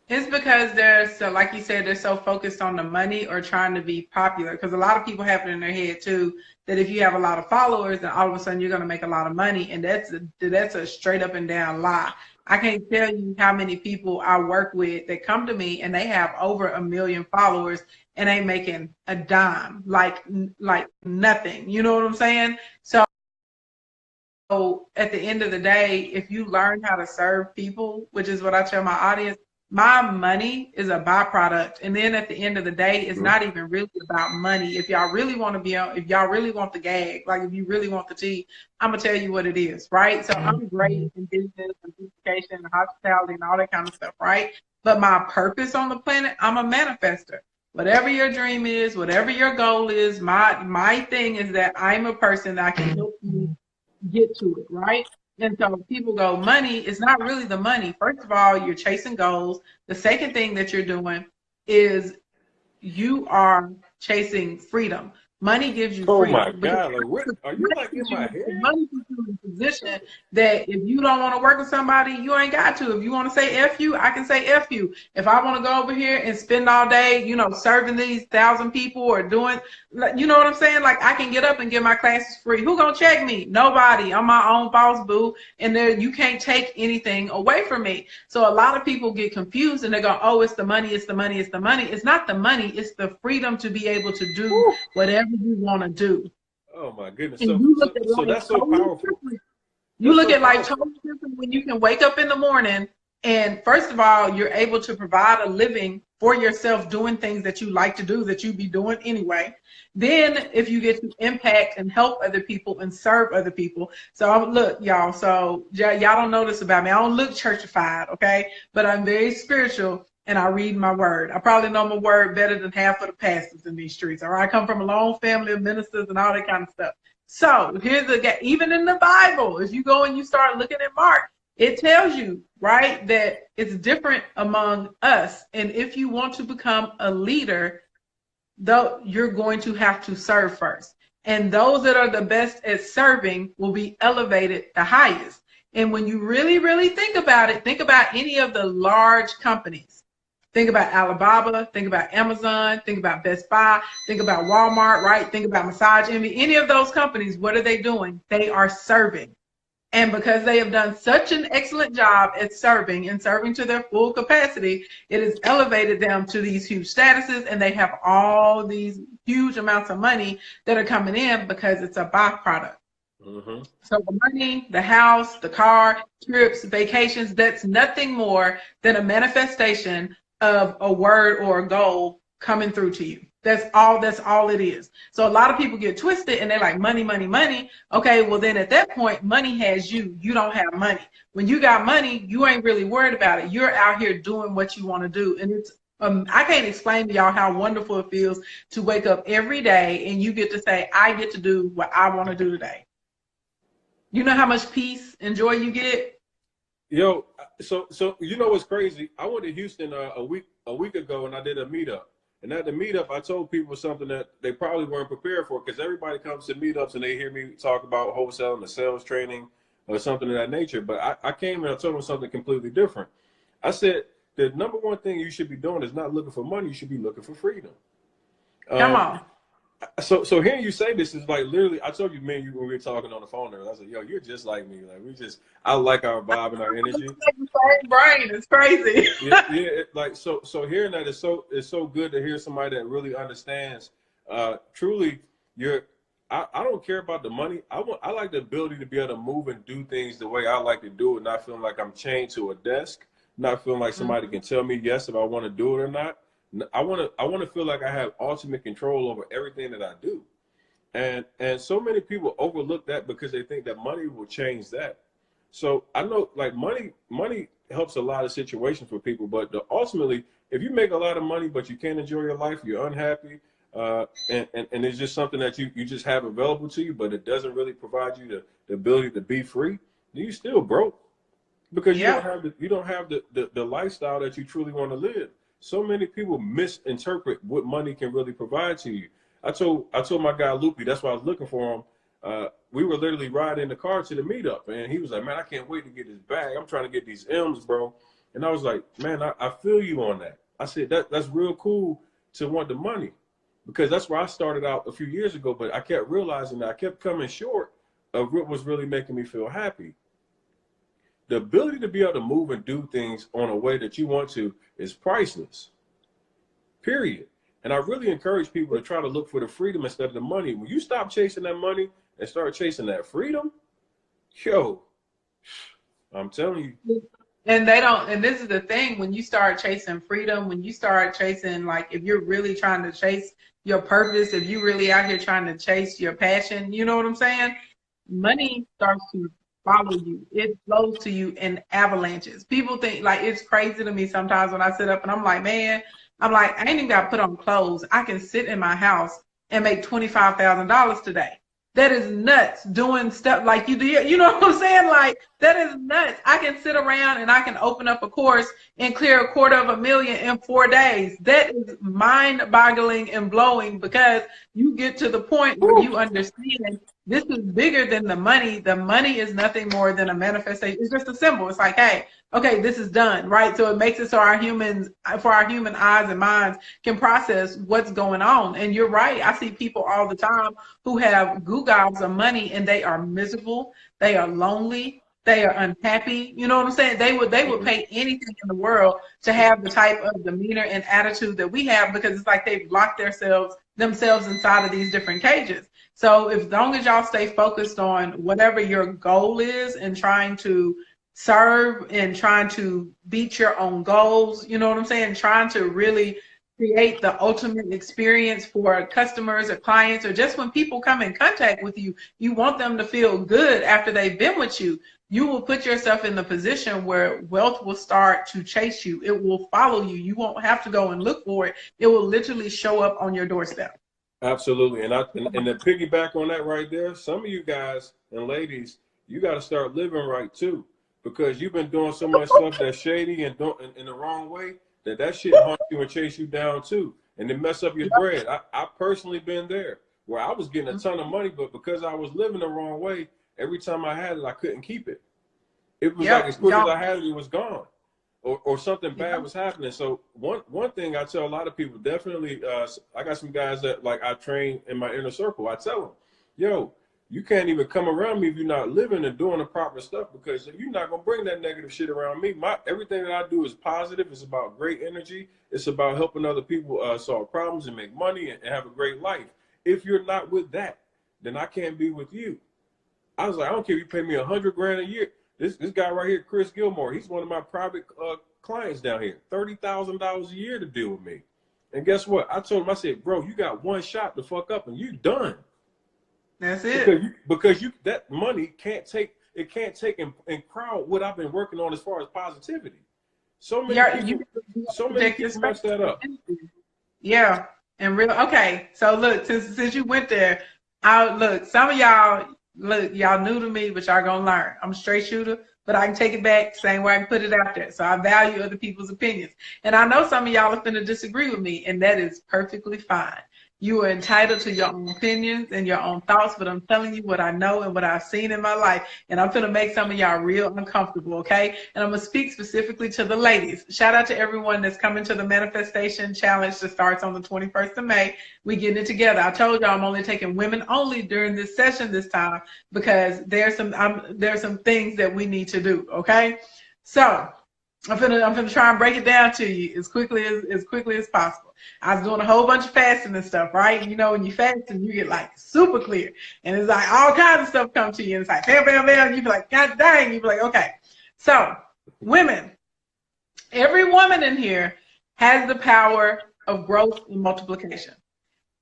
It's because they're so, like you said, they're so focused on the money or trying to be popular. Because a lot of people have it in their head too that if you have a lot of followers, then all of a sudden you're going to make a lot of money, and that's a straight up and down lie. I can't tell you how many people I work with that come to me and they have over 1 million followers and ain't making a dime, like nothing. You know what I'm saying? So at the end of the day, if you learn how to serve people, which is what I tell my audience, my money is a byproduct. And then at the end of the day, it's not even really about money. If y'all really want to be on, if y'all really want the gag, like if you really want the tea, I'm going to tell you what it is, right? So I'm great in business and education and hospitality and all that kind of stuff, right? But my purpose on the planet, I'm a manifester. Whatever your dream is, whatever your goal is, my thing is that I'm a person that I can help you get to it, right? And so people go, money is not really the money. First of all, you're chasing goals. The second thing that you're doing is you are chasing freedom. Money gives you freedom. Oh my God! Like, what are you like in my head? Money puts you in a position that if you don't want to work with somebody, you ain't got to. If you want to say F you, I can say F you. If I want to go over here and spend all day, serving these 1,000 people or doing, you know what I'm saying? Like I can get up and get my classes free. Who gonna check me? Nobody. I'm my own boss, boo. And there, you can't take anything away from me. So a lot of people get confused and they go, oh, it's the money, it's the money, it's the money. It's not the money. It's the freedom to be able to do whatever you want to do. Oh my goodness! So that's so powerful. You look at like totally different when you can wake up in the morning and first of all, you're able to provide a living for yourself doing things that you like to do that you be doing anyway. Then if you get to impact and help other people and serve other people. So look, y'all, y'all don't know this about me. I don't look churchified, okay? But I'm very spiritual. And I read my word. I probably know my word better than half of the pastors in these streets. All right, I come from a long family of ministers and all that kind of stuff. So here's even in the Bible, if you go and you start looking at Mark, it tells you, right, that it's different among us. And if you want to become a leader, though, you're going to have to serve first. And those that are the best at serving will be elevated the highest. And when you really, really think about it, think about any of the large companies. Think about Alibaba, think about Amazon, think about Best Buy, think about Walmart, right? Think about Massage Envy. Any of those companies, what are they doing? They are serving. And because they have done such an excellent job at serving and serving to their full capacity, it has elevated them to these huge statuses, and they have all these huge amounts of money that are coming in because it's a byproduct. Mm-hmm. So the money, the house, the car, trips, vacations, that's nothing more than a manifestation of a word or a goal coming through to you. That's all it is. So a lot of people get twisted and they're like, money, money, money. Okay, well then at that point, money has you. You don't have money. When you got money, you ain't really worried about it. You're out here doing what you want to do. And it's I can't explain to y'all how wonderful it feels to wake up every day and you get to say, I get to do what I want to do today. You know how much peace and joy you get? Yo, so you know what's crazy? I went to Houston a week ago and I did a meetup. And at the meetup, I told people something that they probably weren't prepared for, because everybody comes to meetups and they hear me talk about wholesaling or sales training or something of that nature. But I came and I told them something completely different. I said, the number one thing you should be doing is not looking for money. You should be looking for freedom. Come on. So hearing you say this is like literally, I told you, man, when we were talking on the phone there, I said, yo, you're just like me. Like I like our vibe and our energy. Brain, it's crazy. Like so hearing that is so good to hear somebody that really understands. Truly, I don't care about the money. I like the ability to be able to move and do things the way I like to do it, not feeling like I'm chained to a desk, not feeling like somebody can tell me yes if I want to do it or not. I want to feel like I have ultimate control over everything that I do. And so many people overlook that because they think that money will change that. So I know, like, money helps a lot of situations for people, but ultimately, if you make a lot of money but you can't enjoy your life, you're unhappy, and it's just something that you just have available to you, but it doesn't really provide you the ability to be free, then you still broke, because you don't have the lifestyle that you truly want to live. So many people misinterpret what money can really provide to you. I told my guy Loopy, that's why I was looking for him. We were literally riding in the car to the meetup, and he was like, man, I can't wait to get this bag. I'm trying to get these M's, bro. And I was like, man, I feel you on that. I said, that's real cool to want the money, because that's where I started out a few years ago, but I kept realizing that I kept coming short of what was really making me feel happy. The ability to be able to move and do things on a way that you want to is priceless, period. And I really encourage people to try to look for the freedom instead of the money. When you stop chasing that money and start chasing that freedom, yo, I'm telling you. And and this is the thing, when you start chasing freedom, when you start chasing, like, if you're really trying to chase your purpose, if you really out here trying to chase your passion, you know what I'm saying? Money starts to follow you. It flows to you in avalanches. People think, like, it's crazy to me sometimes when I sit up and I'm like, man, I ain't even got to put on clothes. I can sit in my house and make $25,000 today. That is nuts, doing stuff like you do. You know what I'm saying? Like, that is nuts. I can sit around and I can open up a course and clear $250,000 in 4 days. That is mind-boggling and blowing, because you get to the point where you understand this is bigger than the money. The money is nothing more than a manifestation. It's just a symbol. It's like, hey, okay, this is done, right? So it makes it so our human eyes and minds can process what's going on. And you're right. I see people all the time who have gobs of money and they are miserable. They are lonely. They are unhappy. You know what I'm saying? They would pay anything in the world to have the type of demeanor and attitude that we have, because it's like they've locked themselves inside of these different cages. So as long as y'all stay focused on whatever your goal is and trying to serve and trying to beat your own goals, you know what I'm saying? Trying to really create the ultimate experience for customers or clients, or just when people come in contact with you, you want them to feel good after they've been with you. You will put yourself in the position where wealth will start to chase you. It will follow you. You won't have to go and look for it. It will literally show up on your doorstep. Absolutely. And to piggyback on that right there, some of you guys and ladies, you got to start living right too, because you've been doing so much stuff that's shady and in the wrong way that shit haunts you and chase you down too, and then mess up your bread. I personally been there where I was getting a ton of money, but because I was living the wrong way, every time I had it, I couldn't keep it. It was like as quick as I had it, it was gone. Or something bad was happening. So one thing I tell a lot of people, definitely, I got some guys that like I train in my inner circle. I tell them, yo, you can't even come around me if you're not living and doing the proper stuff, because you're not gonna bring that negative shit around me. Everything that I do is positive. It's about great energy. It's about helping other people solve problems and make money and have a great life. If you're not with that, then I can't be with you. I was like, I don't care if you pay me $100 grand a year. This guy right here, Chris Gilmore, he's one of my private clients down here. $30,000 a year to deal with me. And guess what? I told him, I said, bro, you got one shot to fuck up and you done. That's it. Because that money can't take and crowd what I've been working on as far as positivity. So many people mess that up. Yeah. And okay. So look, since you went there, look, some of y'all, y'all new to me, but y'all gonna learn. I'm a straight shooter, but I can take it back same way I can put it out there. So I value other people's opinions. And I know some of y'all are finna disagree with me, and that is perfectly fine. You are entitled to your own opinions and your own thoughts, but I'm telling you what I know and what I've seen in my life, and I'm finna make some of y'all real uncomfortable, okay? And I'm gonna speak specifically to the ladies. Shout out to everyone that's coming to the Manifestation Challenge that starts on the 21st of May. We getting it together. I told y'all I'm only taking women only during this session this time, because there's some things that we need to do, okay? So I'm finna try and break it down to you as quickly as possible. I was doing a whole bunch of fasting and stuff, right? You know, when you fast and you get like super clear, and it's like all kinds of stuff come to you, and it's like bam, bam, bam. You be like, God dang, you be like, okay. So, women, every woman in here has the power of growth and multiplication.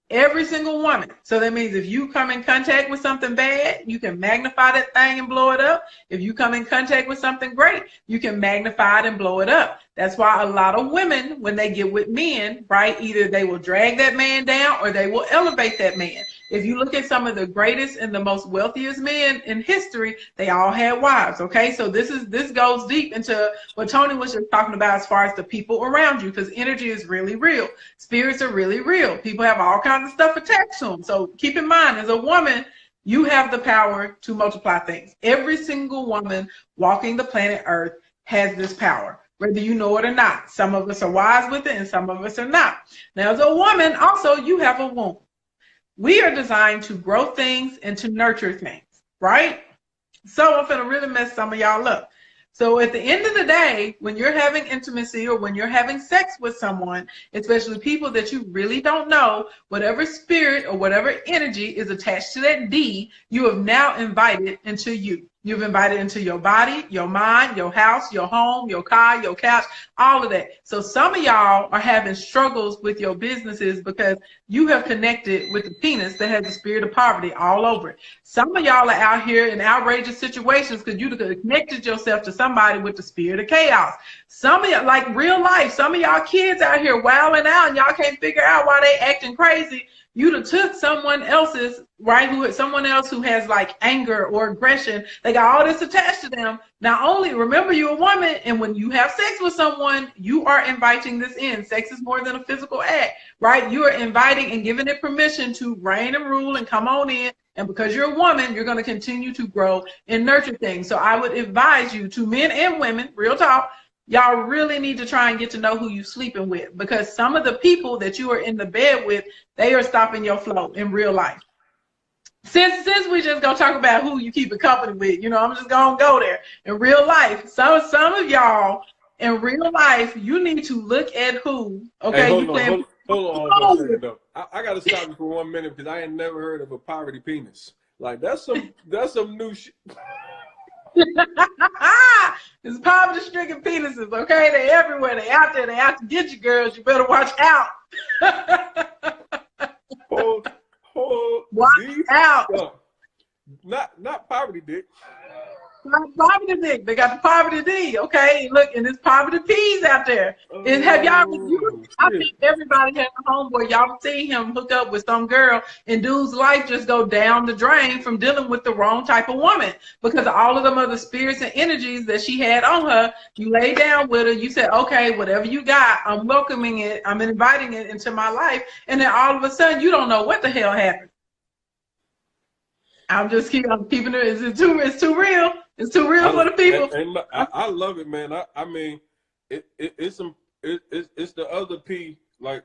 Every single woman. So that means if you come in contact with something bad, you can magnify that thing and blow it up. If you come in contact with something great, you can magnify it and blow it up. That's why a lot of women, when they get with men, right, either they will drag that man down or they will elevate that man. If you look at some of the greatest and the most wealthiest men in history, they all had wives, okay? So this goes deep into what Tony was just talking about as far as the people around you, because energy is really real. Spirits are really real. People have all kinds of stuff attached to them. So keep in mind, as a woman, you have the power to multiply things. Every single woman walking the planet Earth has this power, whether you know it or not. Some of us are wise with it and some of us are not. Now, as a woman, also, you have a womb. We are designed to grow things and to nurture things, right? So I'm going to really mess some of y'all up. So at the end of the day, when you're having intimacy or when you're having sex with someone, especially people that you really don't know, whatever spirit or whatever energy is attached to that D, you have now invited into you. You've invited into your body, your mind, your house, your home, your car, your couch, all of that. So some of y'all are having struggles with your businesses because you have connected with the penis that has the spirit of poverty all over it. Some of y'all are out here in outrageous situations because you connected yourself to somebody with the spirit of chaos. Some of y'all, like real life, some of y'all kids out here wilding out and y'all can't figure out why they acting crazy. You'd have took someone else's, right, someone else who has like anger or aggression. They got all this attached to them. Not only, remember, you're a woman, and when you have sex with someone, you are inviting this in. Sex is more than a physical act, right? You are inviting and giving it permission to reign and rule and come on in. And because you're a woman, you're going to continue to grow and nurture things. So I would advise you, to men and women, real talk, y'all really need to try and get to know who you're sleeping with, because some of the people that you are in the bed with, they are stopping your flow in real life. Since we just gonna talk about who you keep company with, you know, I'm just gonna go there. In real life, some of y'all in real life, you need to look at who. Okay, hey, hold on for a second though. I gotta stop you for 1 minute because I ain't never heard of a poverty penis. Like that's some new shit. It's poverty-stricken penises, okay? They everywhere. They out there. They out to get you, girls. You better watch out. Watch out. Not poverty dick. Poverty dick. They got the poverty D. Okay, look, and there's poverty P's out there. And have y'all? Oh, I shit. think everybody has a homeboy. Y'all see him hook up with some girl, and dude's life just go down the drain from dealing with the wrong type of woman because of all of them other spirits and energies that she had on her. You lay down with her. You said, okay, whatever you got, I'm welcoming it. I'm inviting it into my life, and then all of a sudden, you don't know what the hell happened. I'm keeping it. It's too real. It's too real for the people. I love it, man. I mean, it's the other P. Like,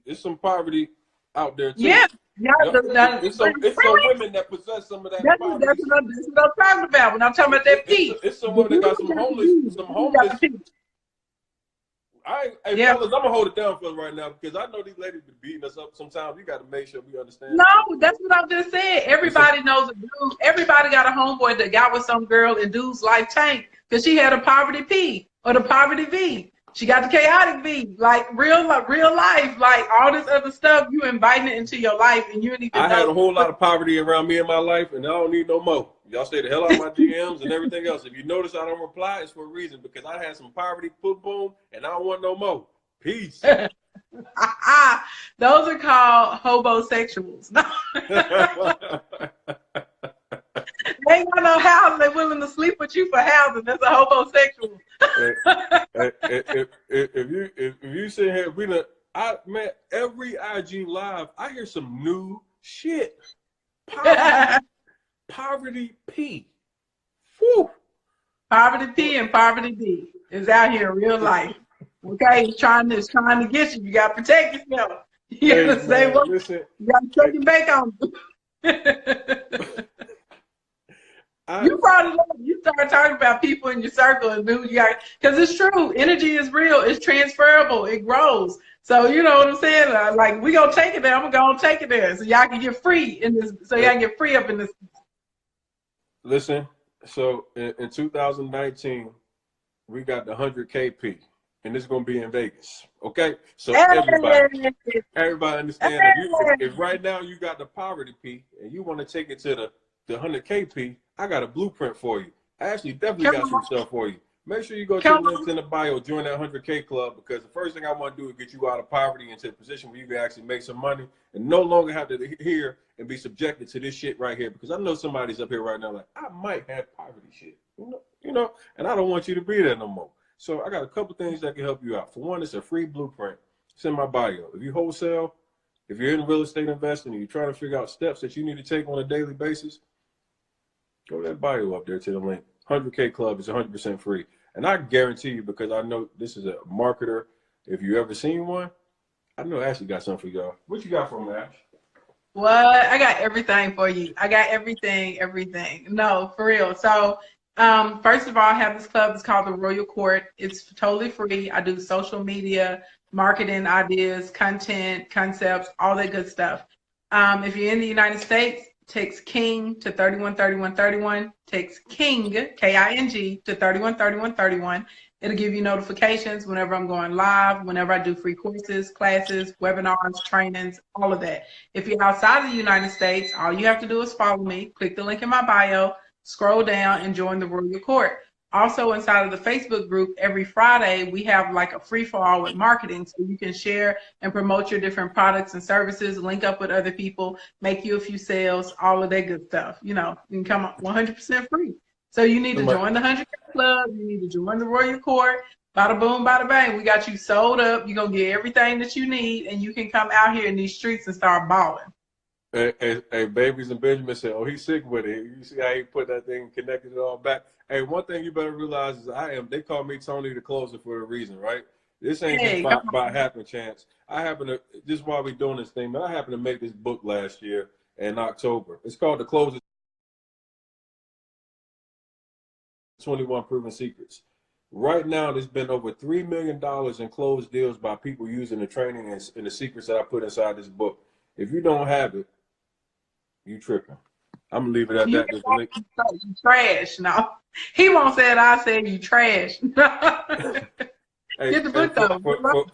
it's some poverty out there too. Yeah, It's some women that possess some of that poverty. That's what I'm talking about when I'm talking about that P. It's some women that got some homeless. Fellas, I'm gonna hold it down for right now because I know these ladies be beating us up sometimes. We got to make sure we understand. No, that's what I just said. Everybody knows a dude. Everybody got a homeboy that got with some girl and dude's life tanked because she had a poverty P or the poverty V. She got the chaotic V, like real life, like all this other stuff. You inviting it into your life, and you didn't even know. I had a whole lot of poverty around me in my life, and I don't need no more. Y'all stay the hell out of my DMs and everything else. If you notice I don't reply, it's for a reason because I had some poverty, boom, and I don't want no more. Peace. Those are called hobosexuals. They ain't got no house. They're willing to sleep with you for housing. That's a homosexual. If you sit here, man, every IG live, I hear some new shit. Poverty P. Whew. Poverty P and poverty D is out here in real life. Okay, it's trying to get you. You got to protect yourself. You got to say what? Listen, you got to take your back on. You probably know, you start talking about people in your circle and who you got, because it's true. Energy is real. It's transferable. It grows. So you know what I'm saying? Like we gonna take it there. I'm gonna take it there, so y'all can get free in this. So y'all can get free up in this. Listen. So in 2019, we got the 100K P, and it's gonna be in Vegas. Okay. So everybody understand that if right now you got the poverty P and you want to take it to the 100K P, I got a blueprint for you. I actually definitely got some stuff for you. Make sure you go to the links in the bio, join that 100K club, because the first thing I want to do is get you out of poverty into a position where you can actually make some money and no longer have to hear and be subjected to this shit right here. Because I know somebody's up here right now like, I might have poverty shit, you know, and I don't want you to be there no more. So I got a couple things that can help you out. For one, it's a free blueprint. It's in my bio. If you wholesale, if you're in real estate investing and you're trying to figure out steps that you need to take on a daily basis, go to that bio up there to the link. 100K Club is 100% free. And I guarantee you, because I know this is a marketer, if you ever seen one, I know Ashley got something for y'all. What you got for me, Ash? What? I got everything for you. I got everything. No, for real. So, first of all, I have this club. It's called the Royal Court. It's totally free. I do social media, marketing ideas, content, concepts, all that good stuff. If you're in the United States, text King to 313131. Text King, King, to 313131. It'll give you notifications whenever I'm going live, whenever I do free courses, classes, webinars, trainings, all of that. If you're outside of the United States, all you have to do is follow me, click the link in my bio, scroll down, and join the Royal Court. Also, inside of the Facebook group, every Friday, we have like a free-for-all with marketing, so you can share and promote your different products and services, link up with other people, make you a few sales, all of that good stuff. You know, you can come 100% free. So you need to join the 100K Club. You need to join the Royal Court. Bada boom, bada bang. We got you sold up. You're going to get everything that you need, and you can come out here in these streets and start balling. Hey, Babies and Benjamin said, oh, he's sick with it. You see how he put that thing, connected it all back. Hey, one thing you better realize is they call me Tony the Closer for a reason, right? This ain't just by happen chance. Just while we doing this thing, man, I happened to make this book last year in October. It's called The Closer 21 Proven Secrets. Right now, there's been over $3 million in closed deals by people using the training and the secrets that I put inside this book. If you don't have it, you tripping. I'm gonna leave it at that. You trash. No, he won't say it. I said you trash. Get the book though.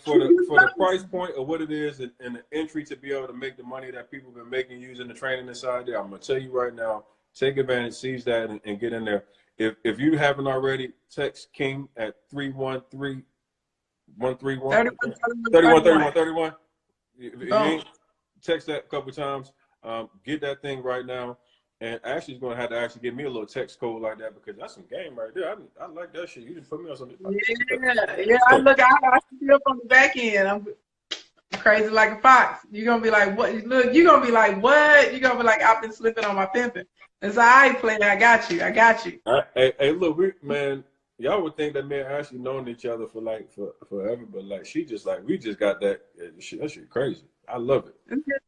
For the price point of what it is and the entry to be able to make the money that people have been making using the training inside there, I'm gonna tell you right now, take advantage, seize that, and get in there. if you haven't already, text King at 313-131 3131. If you ain't text that a couple times, get that thing right now. And Ashley's gonna have to actually give me a little text code like that because that's some game right there. I like that shit. You just put me on something. Yeah. I see up on the back end. I'm crazy like a fox. You're gonna be like, what? Look, you're gonna be like, what? You're gonna be like, I've been slipping on my pimping. It's all right, player. I got you. Hey, look, man, y'all would think that me and Ashley known each other for forever, but like we just got that shit. That shit crazy. I love it. It's good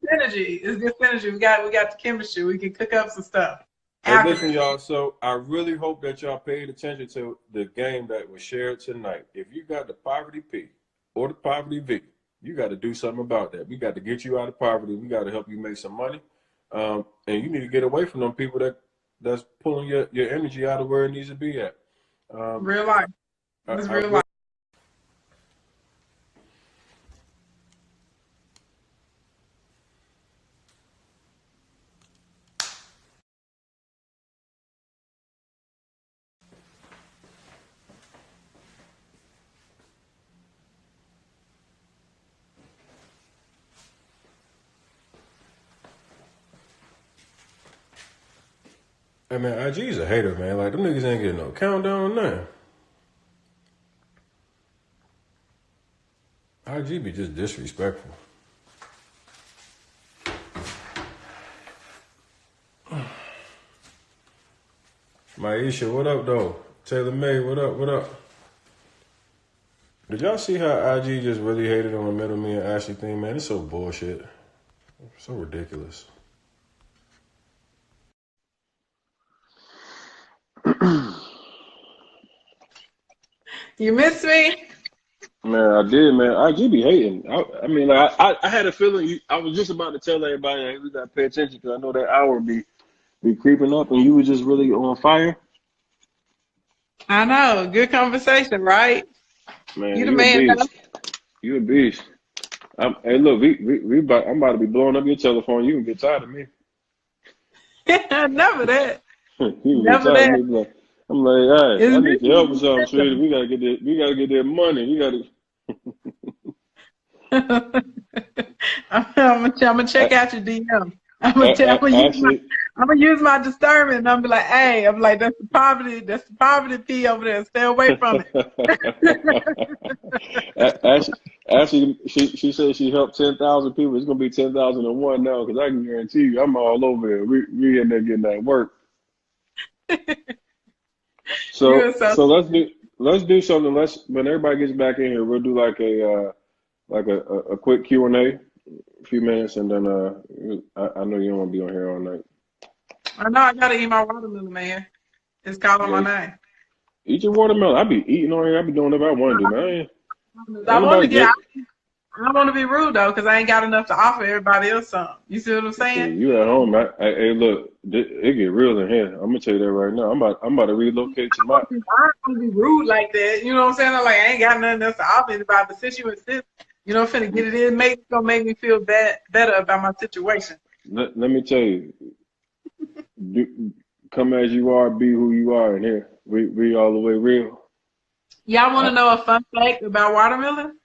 synergy. We got the chemistry. We can cook up some stuff. Hey, listen, y'all. So I really hope that y'all paid attention to the game that was shared tonight. If you got the poverty P or the poverty V, you got to do something about that. We got to get you out of poverty. We got to help you make some money. And you need to get away from them people that's pulling your energy out of where it needs to be at. Real life. It's real life. Hey man, IG's a hater, man. Like them niggas ain't getting no countdown, nothing. IG be just disrespectful. Maisha, what up though? Taylor May, what up? Did y'all see how IG just really hated on the middle me and Ashley thing, man? It's so bullshit. So ridiculous. You miss me? Man, I did, man. IG be hating. I mean, like, I had a feeling. I was just about to tell everybody, hey, we got to pay attention because I know that hour be creeping up, and you were just really on fire. I know. Good conversation, right? Man, You the you a man. beast. You a beast. Hey, look, I'm about to be blowing up your telephone. You can get tired of me. Never that. You can get Never tired that. of me. I'm like, hey, I It's need your help with something, sweetie. We gotta get that money. You gotta. I'm gonna check out your DM. I'm gonna use my discernment. And I'm be like, hey, I'm like, that's the poverty P over there. Stay away from it. Actually, she said she helped 10,000 people. It's gonna be 10,001 now because I can guarantee you, I'm all over it. We in there getting that work. So let's do something. When everybody gets back in here, we'll do like a quick Q&A, a few minutes, and then I know you don't want to be on here all night. I know I gotta eat my watermelon, man. It's calling my name. Eat your watermelon. I be eating on here. I be doing whatever I want to do, man. I don't want to be rude though, because I ain't got enough to offer everybody else something. You see what I'm saying? You at home? Hey, look, it get real in here. I'm gonna tell you that right now. I'm about to relocate to my. I don't want to be rude like that. You know what I'm saying? I'm like, I ain't got nothing else to offer anybody, but since you insist, you know, finna get it in. It's gonna make me feel better about my situation. Let me tell you, come as you are, be who you are, and here we all the way real. Y'all want to know a fun fact about watermelon?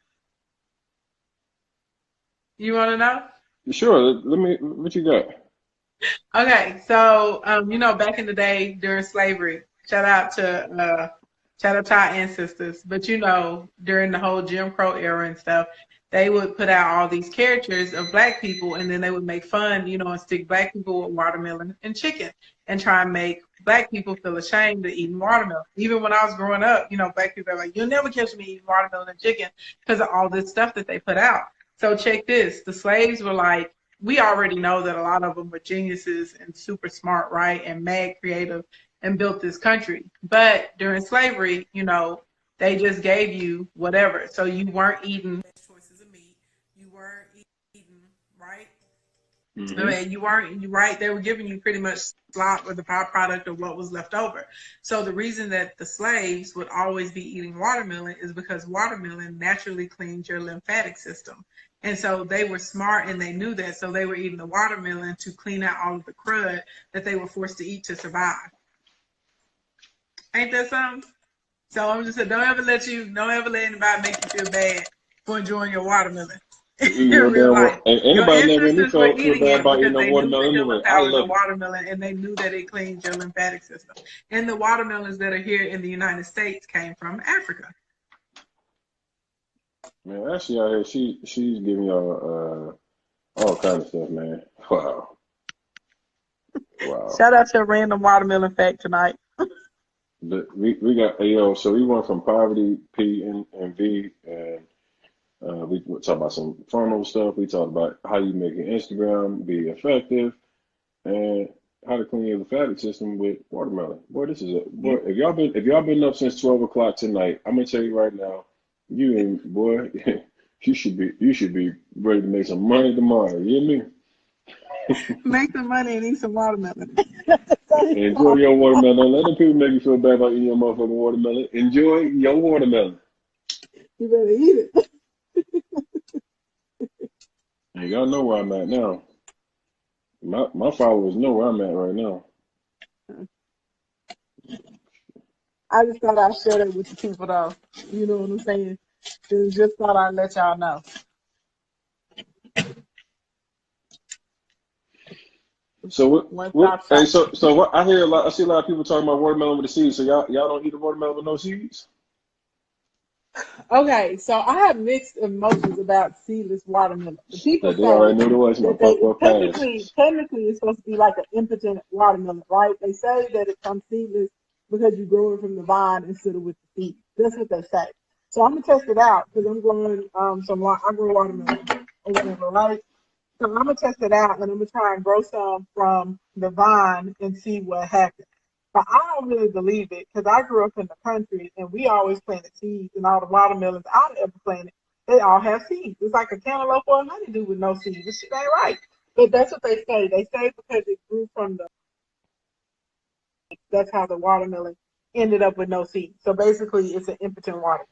You want to know? Sure. What you got? Okay, so you know, back in the day during slavery, shout out to our ancestors. But you know, during the whole Jim Crow era and stuff, they would put out all these caricatures of black people, and then they would make fun, you know, and stick black people with watermelon and chicken, and try and make black people feel ashamed of eating watermelon. Even when I was growing up, you know, black people are like, "You'll never catch me eating watermelon and chicken," because of all this stuff that they put out. So check this: the slaves were like, we already know that a lot of them were geniuses and super smart, right? And mad creative and built this country. But during slavery, you know, they just gave you whatever. So you weren't eating choices of meat. You weren't eating, right? Mm-hmm. I mean, you weren't right. They were giving you pretty much slop or the byproduct of what was left over. So the reason that the slaves would always be eating watermelon is because watermelon naturally cleans your lymphatic system. And so they were smart and they knew that. So they were eating the watermelon to clean out all of the crud that they were forced to eat to survive. Ain't that something? So I'm just saying, don't ever let anybody make you feel bad for enjoying your watermelon in You know, real damn life. well. And Your anybody never made me ancestors were feel eating bad it about eating because no they knew the watermelon healing anyway. I powers of love it. watermelon and they knew that it cleans your lymphatic system. And the watermelons that are here in the United States came from Africa. Man, actually out here, she's giving y'all all kinds of stuff, man. Wow. Wow. Shout out to a random watermelon fact tonight. But we got so we went from poverty, P and V, and we talked about some funnel stuff. We talked about how you make your Instagram be effective, and how to clean your lymphatic system with watermelon. Boy, this is boy. If y'all been up since 12 o'clock tonight, I'm gonna tell you right now, boy, you should be ready to make some money tomorrow. You hear me? Make some money and eat some watermelon. Enjoy your watermelon. Let the people make you feel bad about eating your motherfucking watermelon. Enjoy your watermelon. You better eat it. And y'all know where I'm at now. My followers know where I'm at right now. I just thought I'd share that with the people, though. You know what I'm saying? Just thought I'd let y'all know. So Hey, so what I hear I see a lot of people talking about watermelon with the seeds. So y'all don't eat a watermelon with no seeds? Okay, so I have mixed emotions about seedless watermelon. The people Like they already say knew the was my that they fuck technically it's supposed to be like an impotent watermelon, right? They say that it comes seedless because you grow it from the vine instead of with the seed. That's what they say. So I'm gonna test it out because I'm growing I grow watermelon or whatever, right? So I'm gonna test it out and I'm gonna try and grow some from the vine and see what happens. But I don't really believe it because I grew up in the country and we always planted seeds, and all the watermelons I've ever planted, they all have seeds. It's like a cantaloupe or a honeydew with no seeds. This shit ain't right. But that's what they say. They say because it grew from that's how the watermelon ended up with no seeds. So basically it's an impotent watermelon.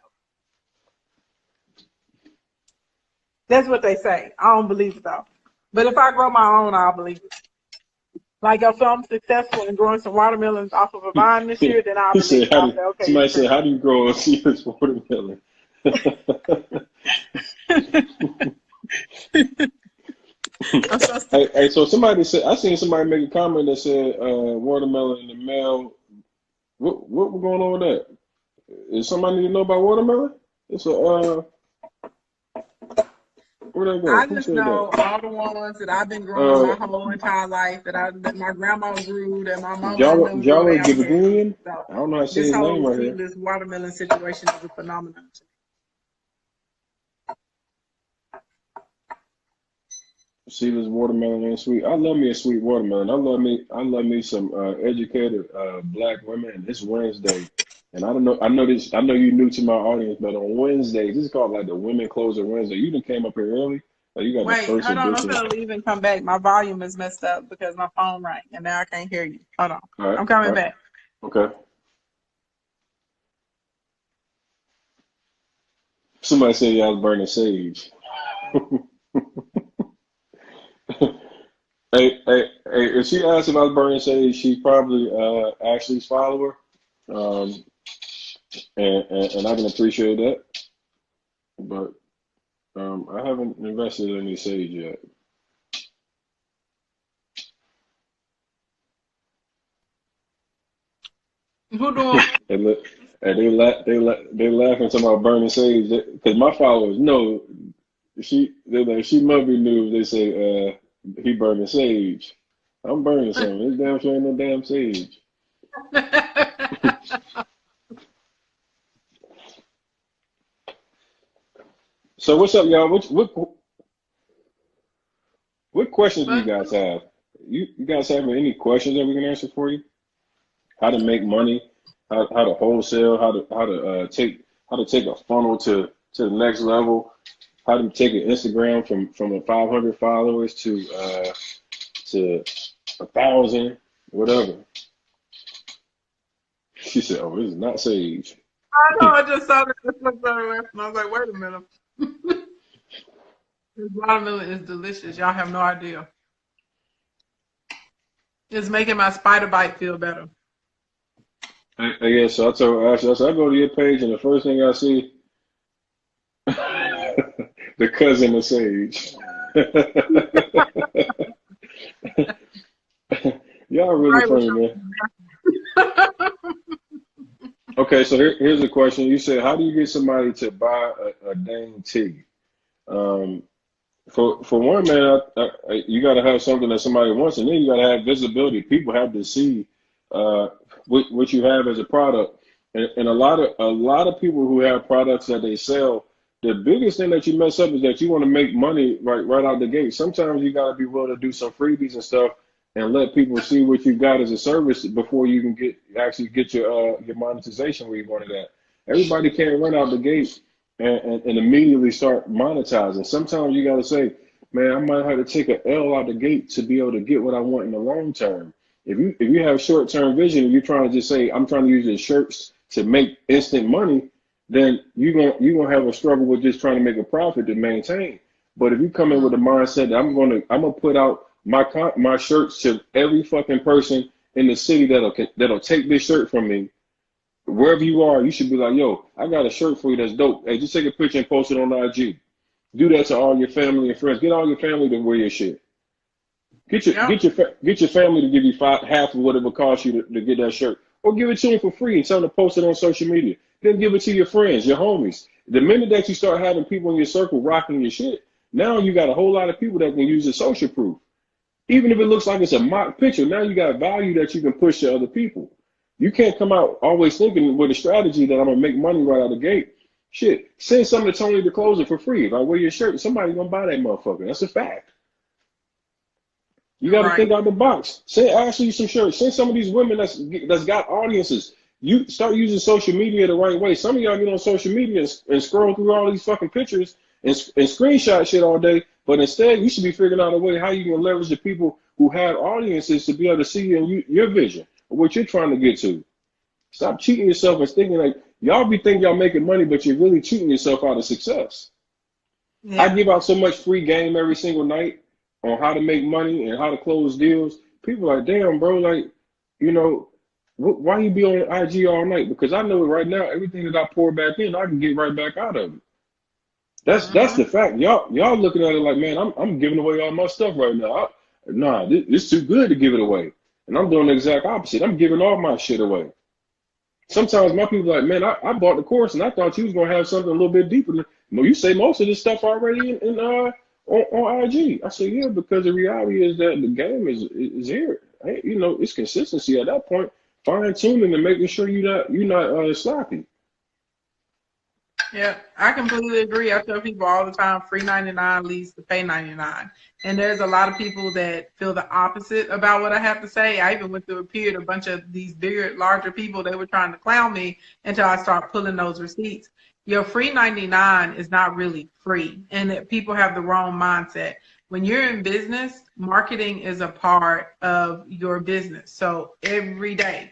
That's what they say. I don't believe it though. But if I grow my own, I'll believe it. Like if I'm successful in growing some watermelons off of a vine this year, then I'll believe it. I'll say, okay. Somebody said, how do you grow a seedless watermelon? Hey, so somebody said, I seen somebody make a comment that said watermelon in the mail. What was going on with that? Is somebody need to know about watermelon? It's a where that go? I just know all the ones that I've been growing my whole entire life that my grandma grew, that my mama and them grew. Jara Gibagunian? So I don't know how to say this his name whole right here. seedless watermelon situation is a phenomenon. Seedless watermelon ain't sweet. I love me a sweet watermelon. I love me some educated black women. It's Wednesday, and I don't know. I know this. I know you're new to my audience, but on Wednesdays, this is called like the Women Closer Wednesday. You done came up here early. Like you got the first Hold on. edition. I'm gonna leave and come back. My volume is messed up because my phone rang and now I can't hear you. Hold on. All right, I'm coming back. Okay. Somebody said y'all was burning sage. Hey, if she asked if I was burning sage, she's probably Ashley's follower, um, and I can appreciate that. But I haven't invested in any sage yet. Who doing? They laughing talking about burning sage because my followers know they're like she must be new. They say he burning sage. I'm burning something. This damn sure ain't no damn sage. So what's up, y'all? What questions do you guys have? You guys have any questions that we can answer for you? How to make money? How to wholesale? How to take a funnel to the next level? How to take an Instagram from 500 followers to 1,000, whatever. She said, "Oh, this is not sage." I know. I just saw this and I was like, wait a minute. This watermelon is delicious. Y'all have no idea. It's making my spider bite feel better. Yeah, so I told Ashley, I said, I go to your page and the first thing I see, the cousin of Sage. Y'all really Right. funny, man. Okay, so here's a question. You said, how do you get somebody to buy a dang tea? Um, for one, man, you got to have something that somebody wants, and then you got to have visibility. People have to see uh, what you have as a product, and a lot of people who have products that they sell, the biggest thing that you mess up is that you want to make money right out the gate. Sometimes you got to be willing to do some freebies and stuff, and let people see what you got as a service before you can actually get your monetization where you want it at. Everybody can't run out the gate and immediately start monetizing. Sometimes you got to say, man, I might have to take an L out the gate to be able to get what I want in the long term. If you have short term vision and you're trying to just say, I'm trying to use the shirts to make instant money, then you're gonna have a struggle with just trying to make a profit to maintain. But if you come in with the mindset that I'm gonna put out my shirts to every fucking person in the city that'll take this shirt from me, wherever you are, you should be like, yo, I got a shirt for you that's dope. Hey, just take a picture and post it on IG. Do that to all your family and friends. Get all your family to wear your shit. Get your Yep. get your get your family to give you half of what it would cost you to get that shirt, or give it to them for free and tell them to post it on social media. Then give it to your friends, your homies. The minute that you start having people in your circle rocking your shit, now you got a whole lot of people that can use the social proof. Even if it looks like it's a mock picture, now you got value that you can push to other people. You can't come out always thinking with a strategy that I'm gonna make money right out of the gate. Shit, send something to Tony to close it for free. If I wear your shirt, somebody's gonna buy that motherfucker. That's a fact. You got to think Right. out the box. Send Ashley some shirts. Send some of these women that's got audiences. You start using social media the right way. Some of y'all get on social media and scroll through all these fucking pictures and screenshot shit all day. But instead, you should be figuring out a way how you can leverage the people who have audiences to be able to see your vision or what you're trying to get to. Stop cheating yourself and thinking like y'all be thinking y'all making money, but you're really cheating yourself out of success. I Yeah. give out so much free game every single night on how to make money and how to close deals. People are like, damn, bro, like, you know, why you be on IG all night? Because I know right now everything that I pour back in, I can get right back out of it. That's Mm-hmm. the fact. Y'all looking at it like, man, I'm giving away all my stuff right now. Nah, this too good to give it away. And I'm doing the exact opposite. I'm giving all my shit away. Sometimes my people are like, man, I bought the course and I thought you was gonna have something a little bit deeper. You say most of this stuff already on IG. I say, yeah, because the reality is that the game is here. Hey, it's consistency at that point, fine tuning and making sure you're not sloppy. Yeah, I completely agree. I tell people all the time, free 99 leads to pay 99. And there's a lot of people that feel the opposite about what I have to say. I even went through a period, a bunch of these bigger, larger people, they were trying to clown me until I started pulling those receipts. Your free 99 is not really free, and that people have the wrong mindset. When you're in business, marketing is a part of your business. So every day,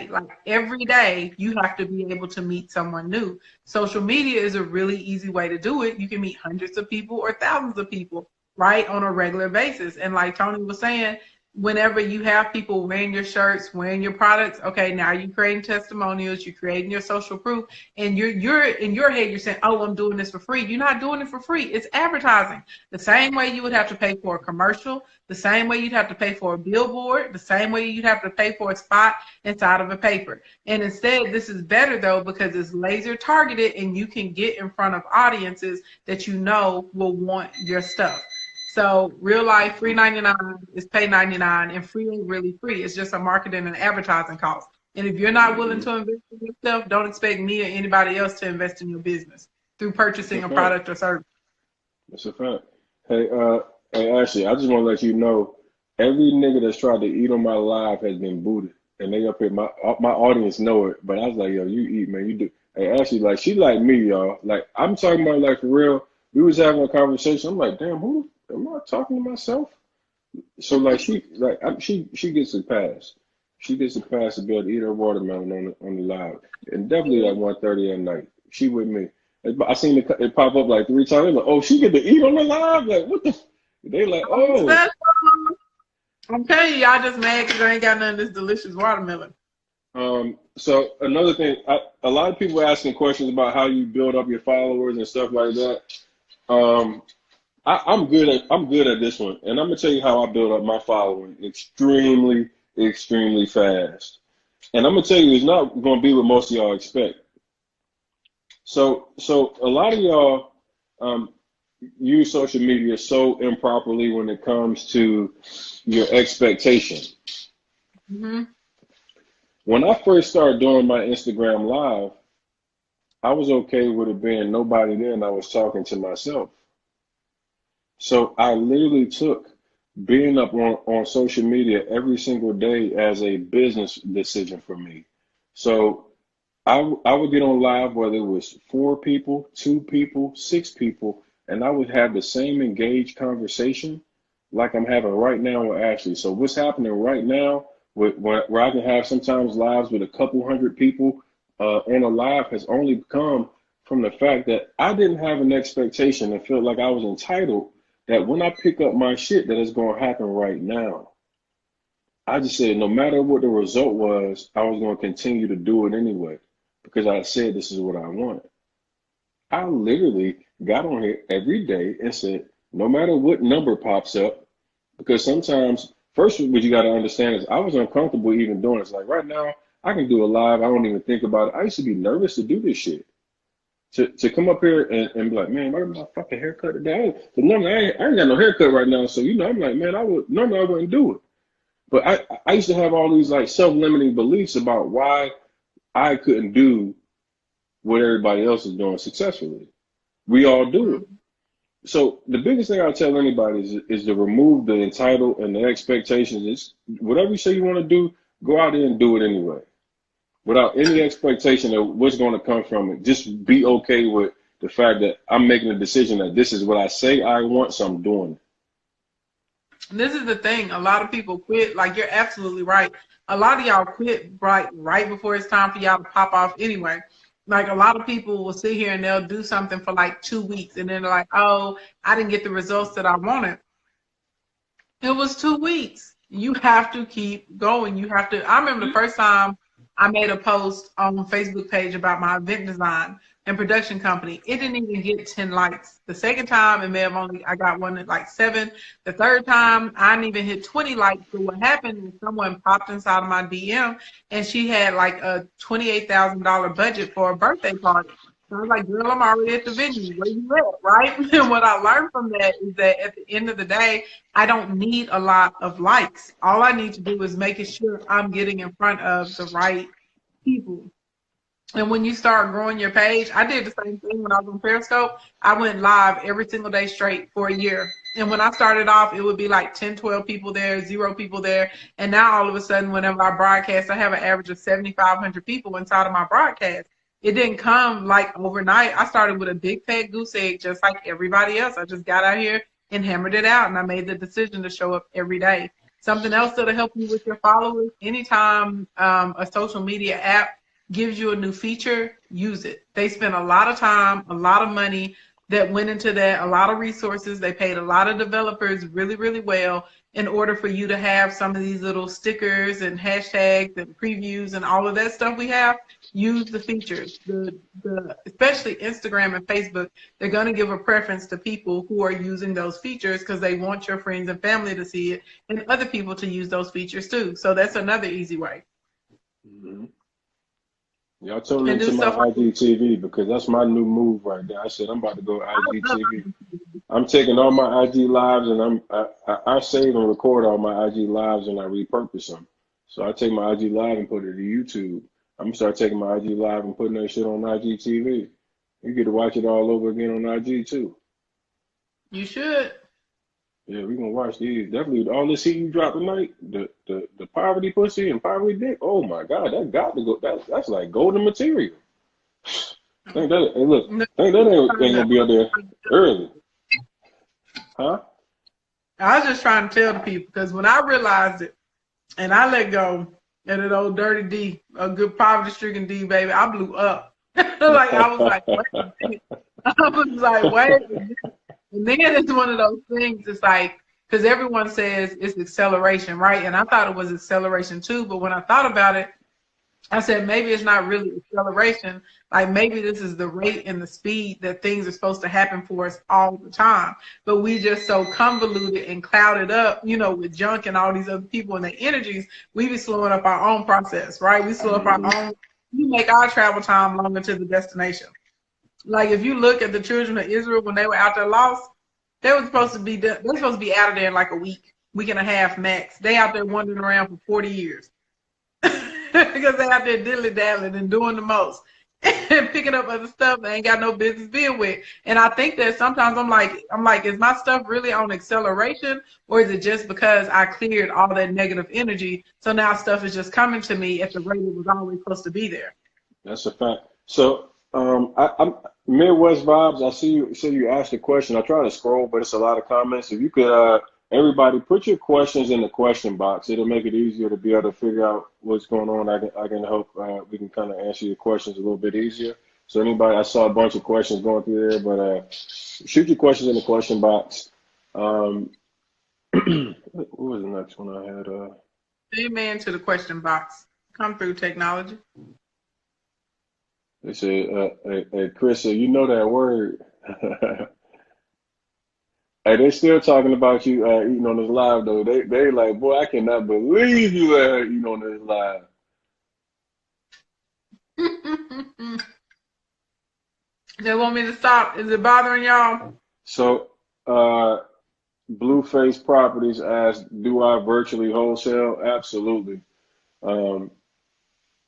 like every day, you have to be able to meet someone new. Social media is a really easy way to do it. You can meet hundreds of people or thousands of people, right, on a regular basis. And like Tony was saying, whenever you have people wearing your shirts, wearing your products, okay, now you're creating testimonials, you're creating your social proof, and you're in your head, you're saying, oh, I'm doing this for free. You're not doing it for free. It's advertising. The same way you would have to pay for a commercial, the same way you'd have to pay for a billboard, the same way you'd have to pay for a spot inside of a paper. And instead, this is better though, because it's laser targeted and you can get in front of audiences that you know will want your stuff. So real life, free 99 is pay 99, and free ain't really free. It's just a marketing and advertising cost. And if you're not willing Hmm. to invest in yourself, don't expect me or anybody else to invest in your business through That's a purchasing a fact. product or service. That's a fact. Hey, hey, Ashley, I just want to let you know, every nigga that's tried to eat on my live has been booted, and they up here. My audience know it, but I was like, yo, you eat, man, you do. Hey, Ashley, like she like me, y'all. Like I'm talking about, like for real. We was having a conversation. I'm like, damn, who am I talking to myself? So like she gets a pass. She gets a pass to be able to eat her watermelon on the live, and definitely at 1:30 at night. She with me. I seen it pop up like 3 times. Like, oh, she get to eat on the live. Like, what the? They like, I'm oh, special. I'm telling you, y'all just mad because I ain't got none of this delicious watermelon. So another thing, a lot of people are asking questions about how you build up your followers and stuff like that. Um, I'm good at this one, and I'm gonna tell you how I build up my following extremely fast. And I'm gonna tell you, it's not gonna be what most of y'all expect. So a lot of y'all um, use social media so improperly when it comes to your expectation. Mm-hmm. When I first started doing my Instagram live, I was okay with it being nobody there, and I was talking to myself. So I literally took being up on social media every single day as a business decision for me. So I would get on live whether it was 4 people, 2 people, 6 people, and I would have the same engaged conversation like I'm having right now with Ashley. So what's happening right now, where I can have sometimes lives with a couple hundred people on a live, has only come from the fact that I didn't have an expectation and felt like I was entitled that when I pick up my shit that it's going to happen right now. I just said no matter what the result was, I was going to continue to do it anyway because I said this is what I want. I literally got on here every day and said, no matter what number pops up, because sometimes, first, what you got to understand is I was uncomfortable even doing this. Like right now, I can do a live, I don't even think about it. I used to be nervous to do this shit. To come up here and be like, man, where's my fucking haircut today? But normally I ain't got no haircut right now, so I'm like, man, normally I wouldn't do it. But I used to have all these like self-limiting beliefs about why I couldn't do what everybody else is doing successfully. We all do it. So the biggest thing I tell anybody is to remove the entitled and the expectations. It's whatever you say you want to do, go out there and do it anyway, without any expectation of what's going to come from it. Just be okay with the fact that I'm making a decision that this is what I say I want, so I'm doing it. This is the thing. A lot of people quit. Like, you're absolutely right. A lot of y'all quit right before it's time for y'all to pop off anyway. Like, a lot of people will sit here and they'll do something for like 2 weeks and then they're like, oh, I didn't get the results that I wanted. It was 2 weeks. You have to keep going. You have to. I remember the first time I made a post on the Facebook page about my event design and production company. It didn't even get 10 likes. The second time, it may have I got one at like 7. The third time, I didn't even hit 20 likes. So what happened is someone popped inside of my DM and she had like a $28,000 budget for a birthday party. So I was like, girl, I'm already at the venue. Where you at, right? And what I learned from that is that at the end of the day, I don't need a lot of likes. All I need to do is making sure I'm getting in front of the right people. And when you start growing your page, I did the same thing when I was on Periscope. I went live every single day straight for a year. And when I started off, it would be like 10, 12 people there, 0 people there. And now all of a sudden, whenever I broadcast, I have an average of 7,500 people inside of my broadcast. It didn't come like overnight. I started with a big fat goose egg, just like everybody else. I just got out here and hammered it out. And I made the decision to show up every day. Something else that'll help you with your followers, anytime a social media app gives you a new feature, use it. They spent a lot of time, a lot of money that went into that, a lot of resources. They paid a lot of developers really, really well in order for you to have some of these little stickers and hashtags and previews and all of that stuff we have. Use the features. Especially Instagram and Facebook, they're going to give a preference to people who are using those features because they want your friends and family to see it and other people to use those features too. So that's another easy way. Mm-hmm. Y'all tune into my IGTV because that's my new move right there. I said I'm about to go IGTV. I'm taking all my IG lives and I save and record all my IG lives and I repurpose them. So I take my IG live and put it to YouTube. I'm gonna start taking my IG live and putting that shit on IGTV. You get to watch it all over again on IG too. You should. Yeah, we're gonna watch these. Definitely all this heat you drop tonight, the poverty pussy and poverty dick. Oh my god, that got to go. That's like golden material. Think that hey, look, think that ain't gonna be up there early. Huh? I was just trying to tell the people because when I realized it and I let go of that old dirty D, a good poverty stricken D, baby, I blew up. Like I was like, wait a minute. I was like, wait a minute. And then it's one of those things, it's like, because everyone says it's acceleration, right? And I thought it was acceleration too, but when I thought about it, I said, maybe it's not really acceleration. Like maybe this is the rate and the speed that things are supposed to happen for us all the time. But we just so convoluted and clouded up, you know, with junk and all these other people and their energies, we be slowing up our own process, right? We slow up our own, we make our travel time longer to the destination. Like if you look at the children of Israel when they were out there lost, they're supposed to be out of there in like a week and a half max. They out there wandering around for 40 years. Because they out there dilly-daddling and doing the most and picking up other stuff they ain't got no business being with. And I think that sometimes I'm like, is my stuff really on acceleration, or is it just because I cleared all that negative energy, so now stuff is just coming to me at the rate it was always supposed to be there? That's a fact. So I'm Midwest Vibes. I see you. So you asked a question. I try to scroll, but it's a lot of comments. If you could, everybody, put your questions in the question box. It'll make it easier to be able to figure out what's going on. I can help. We can kind of answer your questions a little bit easier. So anybody, I saw a bunch of questions going through there, but shoot your questions in the question box. What was the next one I had? Amen to the question box. Come through, technology. They said, hey, Chris, you know that word. Hey, they still talking about you eating on this live though. They like, boy, I cannot believe you eating on this live. They want me to stop. Is it bothering y'all? So, Blueface Properties asked, do I virtually wholesale? Absolutely.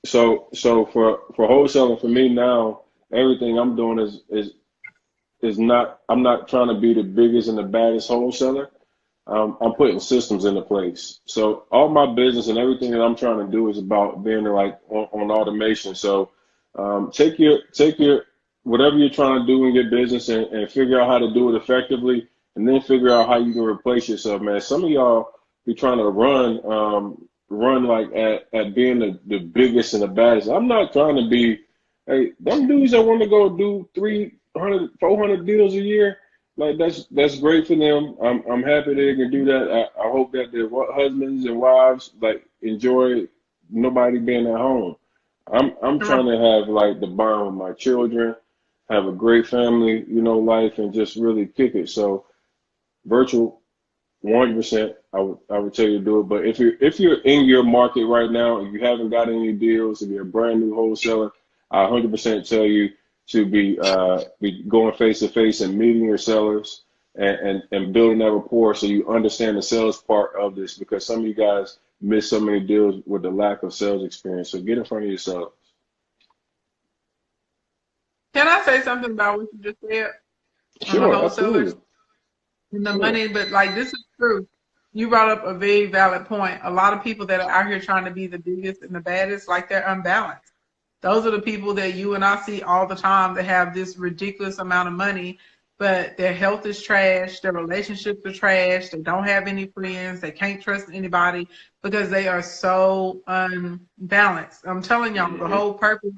So for wholesaling for me now, everything I'm doing is not, I'm not trying to be the biggest and the baddest wholesaler. I'm putting systems into place. So all my business and everything that I'm trying to do is about being like on automation. So take your whatever you're trying to do in your business and figure out how to do it effectively, and then figure out how you can replace yourself, man. Some of y'all be trying to run like at being the biggest and the baddest. I'm not trying to be, hey, them dudes that want to go do 300, 400 deals a year, like that's great for them. I'm happy they can do that. I hope that their husbands and wives like enjoy nobody being at home. I'm trying to have like the bond with my children, have a great family, life, and just really kick it. So virtual, 100%, I would tell you to do it. But if you're in your market right now and you haven't got any deals, if you're a brand new wholesaler, I 100% tell you to be going face to face and meeting your sellers and building that rapport so you understand the sales part of this, because some of you guys miss so many deals with the lack of sales experience. So get in front of your sellers. Can I say something about what you just said? Sure, absolutely. And the money, but like this is true. You brought up a very valid point. A lot of people that are out here trying to be the biggest and the baddest, like they're unbalanced. Those are the people that you and I see all the time that have this ridiculous amount of money, but their health is trash, their relationships are trash, they don't have any friends, they can't trust anybody because they are so unbalanced. I'm telling y'all, the whole purpose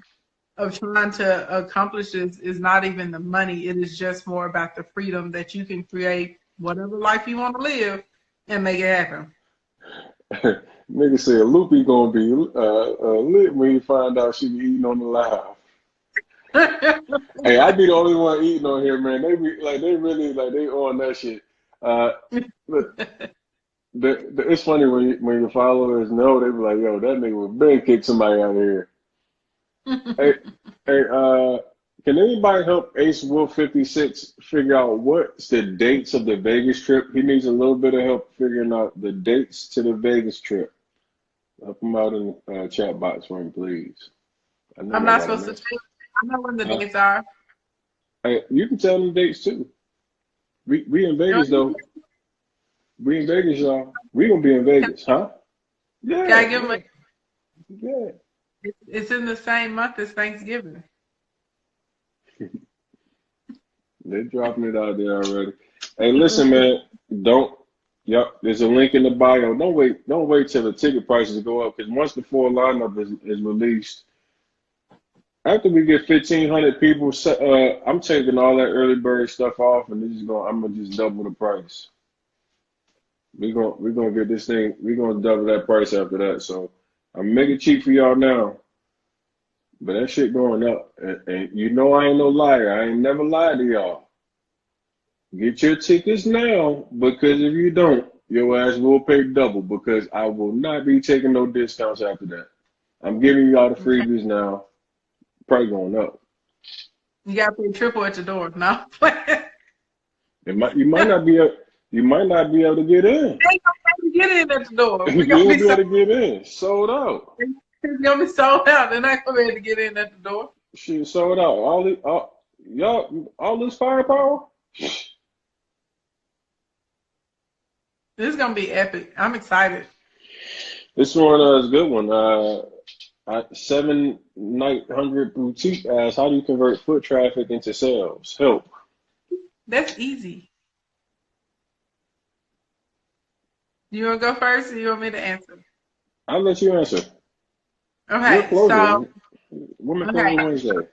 of trying to accomplish this is not even the money. It is just more about the freedom that you can create whatever life you want to live and make it happen. Nigga said Loopy gonna be lit when you find out she be eating on the live. Hey, I be the only one eating on here, man. They be like, they really like they on that shit. But it's funny when your followers know, they be like, yo, that nigga would been kick somebody out of here. Hey, can anybody help Ace Wolf 56 figure out what's the dates of the Vegas trip? He needs a little bit of help figuring out the dates to the Vegas trip. Help him out in the chat box for him, please. I'm not supposed to tell you. I know when the dates are. Hey, you can tell them dates too. We in Vegas though. We in Vegas, y'all. We gonna be in Vegas, huh? Yeah. Can I give them yeah. It's in the same month as Thanksgiving. They're dropping it out there already. Hey, listen, man. There's a link in the bio. Don't wait till the ticket prices go up, because once the full lineup is released, after we get 1,500 people, I'm taking all that early bird stuff off, and I'm gonna just double the price. We're gonna get this thing. We're gonna double that price after that. So I'm making it cheap for y'all now, but that shit going up. And you know I ain't no liar. I ain't never lied to y'all. Get your tickets now, because if you don't, your ass will pay double, because I will not be taking no discounts after that. I'm giving y'all the Okay. freebies now. Probably going up. You got to pay triple at your door. No. You might not be able to get in. Ain't nobody get in at the door. You We're gonna won't be be able sold. to get in. Sold out. It's gonna be sold out. They're not gonna be able to get in at the door. Shit, sold out. All this firepower. This is gonna be epic. I'm excited. This one is a good one. 7 900 boutique asks, how do you convert foot traffic into sales? Help. That's easy. You wanna go first, or you want me to answer? I'll let you answer. You're a Okay, closer. so Women okay. Closer Wednesday.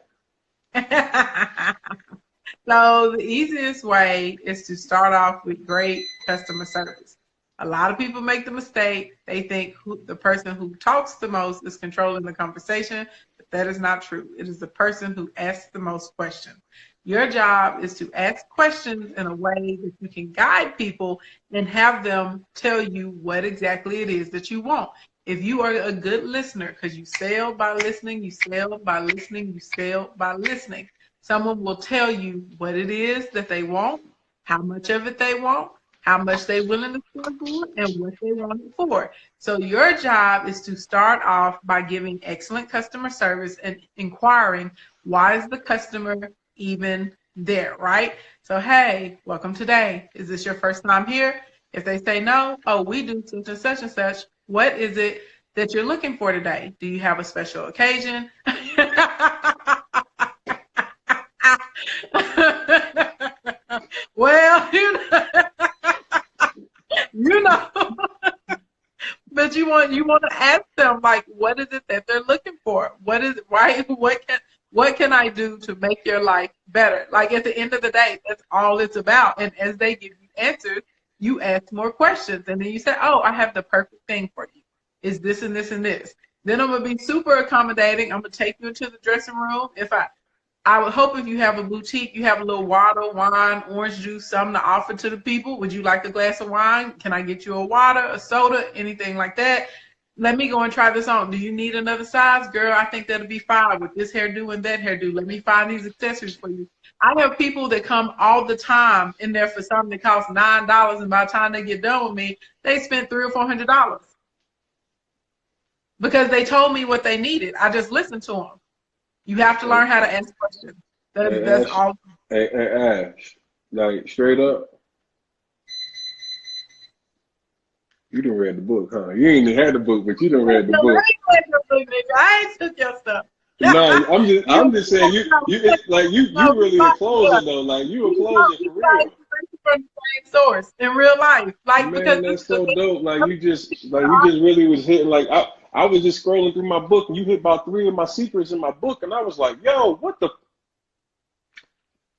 So the easiest way is to start off with great customer service. A lot of people make the mistake. They think the person who talks the most is controlling the conversation, but that is not true. It is the person who asks the most questions. Your job is to ask questions in a way that you can guide people and have them tell you what exactly it is that you want. If you are a good listener, because you sell by listening, you sell by listening, you sell by listening. Someone will tell you what it is that they want, how much of it they want, how much they're willing to spend for it, and what they want it for. So your job is to start off by giving excellent customer service and inquiring, why is the customer even there, right? So, hey, welcome today. Is this your first time here? If they say no, oh, we do such and such and such. What is it that you're looking for today? Do you have a special occasion? Well, you know, but you want to ask them, like, what is it that they're looking for? What is it, right? What can I do to make your life better? Like, at the end of the day, that's all it's about. And as they give you answers, you ask more questions, and then you say, oh, I have the perfect thing for you. Is this and this and this? Then I'm gonna be super accommodating. I'm gonna take you into the dressing room. I would hope if you have a boutique, you have a little water, wine, orange juice, something to offer to the people. Would you like a glass of wine? Can I get you a water, a soda, anything like that? Let me go and try this on. Do you need another size? Girl, I think that'll be fine with this hairdo and that hairdo. Let me find these accessories for you. I have people that come all the time in there for something that costs $9, and by the time they get done with me, they spent $300 or $400 because they told me what they needed. I just listened to them. You have to learn how to ask questions. That's Ash, all. Ash, like straight up, you done read the book, huh? You ain't even had the book, but you done read the book. I ain't took your stuff. No, I'm just saying it's like you really a closer though. Like you a closer for real. From the same source in real life, like, because Man, this that's is the so thing. dope. Like you just really was hitting. Like I was just scrolling through my book, and you hit about 3 of my secrets in my book, and I was like, yo,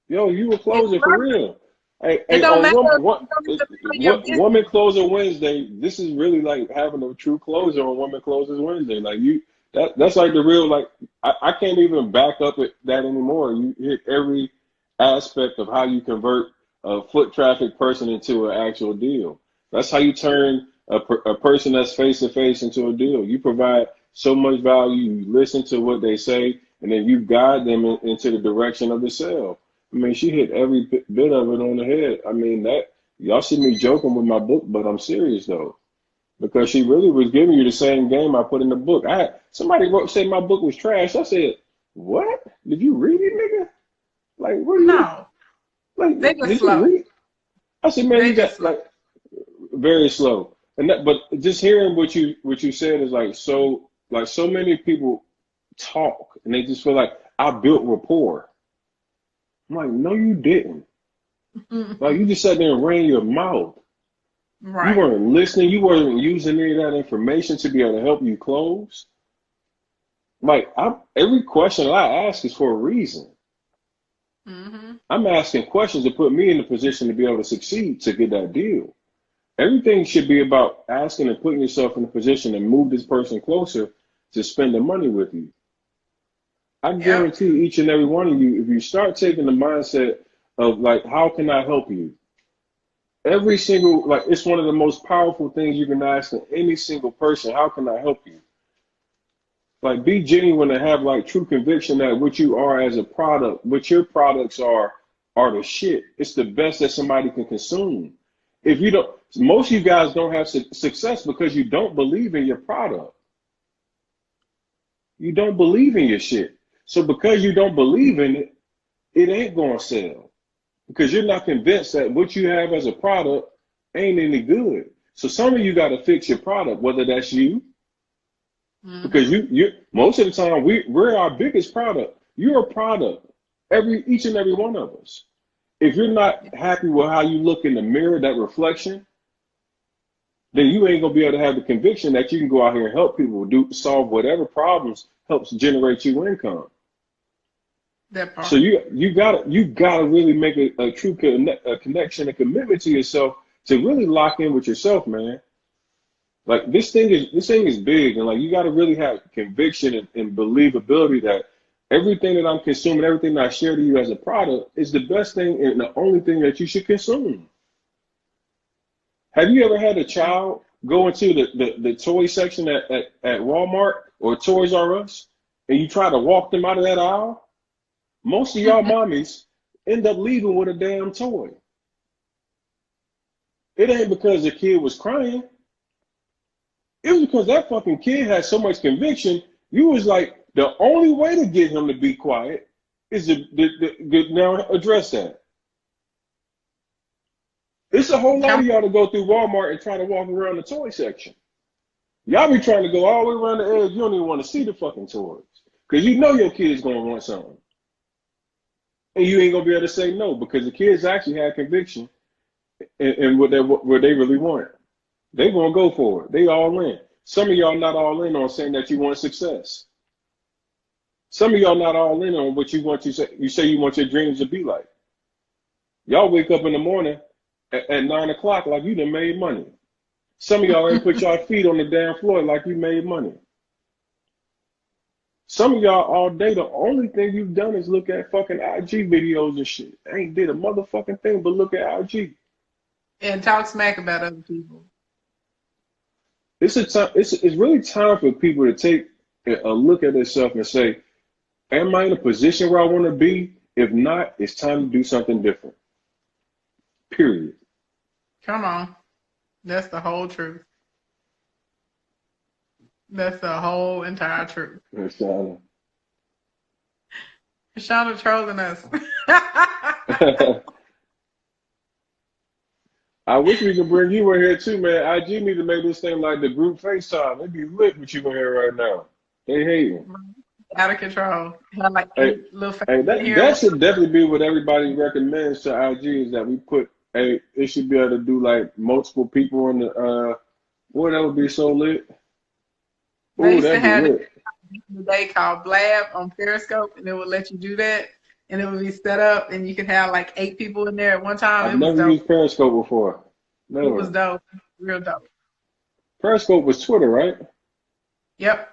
you a closer for real. It Hey, don't on matter. It don't matter your business. Woman Closer Wednesday, this is really like having a true closer on Woman Closers Wednesday. Like that's like the real, like I can't even back up that anymore. You hit every aspect of how you convert a foot traffic person into an actual deal. That's how you turn a person that's face to face into a deal. You provide so much value. You listen to what they say, and then you guide them into the direction of the sale. I mean, she hit every bit of it on the head. I mean, that y'all see me joking with my book, but I'm serious though, because she really was giving you the same game I put in the book. Somebody said my book was trash. I said, what? Did you read it, nigga? Like, what are you No, like? they just Did you slow. read? I said, man, They you just got slow. like very slow. But just hearing what you said is like so many people talk and they just feel like I built rapport. I'm like, no, you didn't. Like you just sat there and ran your mouth. You Right. weren't listening. You weren't using any of that information to be able to help you close. Like every question that I ask is for a reason. Mm-hmm. I'm asking questions to put me in the position to be able to succeed to get that deal. Everything should be about asking and putting yourself in a position to move this person closer to spend the money with you. I Yep. guarantee each and every one of you, if you start taking the mindset of like, how can I help you? Every single, like, it's one of the most powerful things you can ask in any single person. How can I help you? Like, be genuine and have like true conviction that what you are as a product, what your products are the shit. It's the best that somebody can consume. If you don't, most of you guys don't have success because you don't believe in your product. You don't believe in your shit. So because you don't believe in it, it ain't gonna sell. Because you're not convinced that what you have as a product ain't any good. So some of you got to fix your product, whether that's you, because you most of the time we're our biggest product. You're a product, each and every one of us. If you're not happy with how you look in the mirror, that reflection, then you ain't gonna be able to have the conviction that you can go out here and help people solve whatever problems helps generate you income. That part. So you gotta really make a true connection, a commitment to yourself to really lock in with yourself, man. Like this thing is big, and like you gotta really have conviction and believability that everything that I'm consuming, everything that I share to you as a product is the best thing and the only thing that you should consume. Have you ever had a child go into the toy section at Walmart or Toys R Us and you try to walk them out of that aisle? Most of y'all mommies end up leaving with a damn toy. It ain't because the kid was crying. It was because that fucking kid had so much conviction. You was like, the only way to get him to be quiet is to now address that. It's a whole lot of y'all to go through Walmart and try to walk around the toy section. Y'all be trying to go all the way around the edge. You don't even want to see the fucking toys. Because you know your kid's going to want something. And you ain't going to be able to say no because the kids actually had conviction in what they really want. They going to go for it. They all in. Some of y'all not all in on saying that you want success. Some of y'all not all in on what you want to say. You say you want your dreams to be like. Y'all wake up in the morning at 9 o'clock like you done made money. Some of y'all ain't put y'all feet on the damn floor like you made money. Some of y'all all day, the only thing you've done is look at fucking IG videos and shit. Ain't did a motherfucking thing but look at IG. And talk smack about other people. It's really time for people to take a look at themselves and say, am I in a position where I want to be? If not, it's time to do something different. Period. Come on. That's the whole truth. That's the whole entire truth. Shauna. Shauna trolling us. I wish we could bring you in here too, man. IG need to make this thing like the group FaceTime. They be lit with you in here right now. They hating. Out of control. Have like little that should definitely be what everybody recommends to IG is that we put it should be able to do like multiple people in the boy, that would be so lit. They used to have it day called Blab on Periscope, and it would let you do that, and it would be set up, and you could have like 8 people in there at one time. I've never used Periscope before. Never. It was dope, real dope. Periscope was Twitter, right? Yep.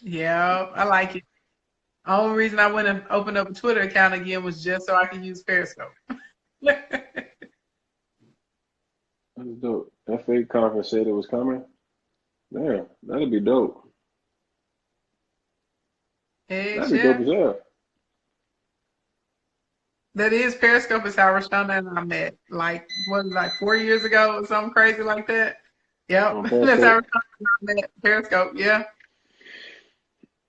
Yeah, I like it. The only reason I went and opened up a Twitter account again was just so I could use Periscope. That's dope. That fake conference said it was coming. Yeah, that'd be dope. That'd be dope as hell. That is, Periscope is how Rashonda and I met. Like, what, like 4 years ago or something crazy like that? Yep. That's how Rashonda and I met. Periscope, yeah.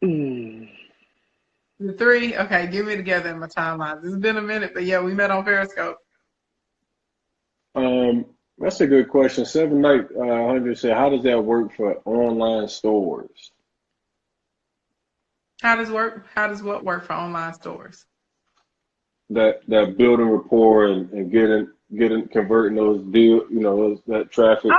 The 3, okay, get me together in my timelines. It's been a minute, but yeah, we met on Periscope. That's a good question. 7Night100 said, how does that work for online stores? How does what work for online stores? That building rapport and getting converting those that traffic.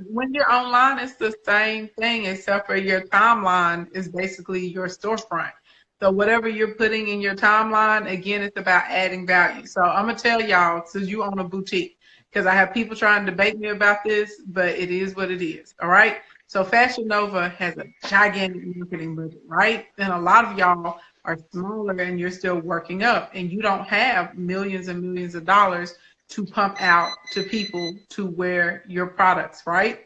When you're online, it's the same thing except for your timeline is basically your storefront. So whatever you're putting in your timeline, again, it's about adding value. So I'm gonna tell y'all, since you own a boutique, because I have people trying to debate me about this, but it is what it is. All right. So Fashion Nova has a gigantic marketing budget, right? And a lot of y'all are smaller and you're still working up, and you don't have millions and millions of dollars to pump out to people to wear your products, right?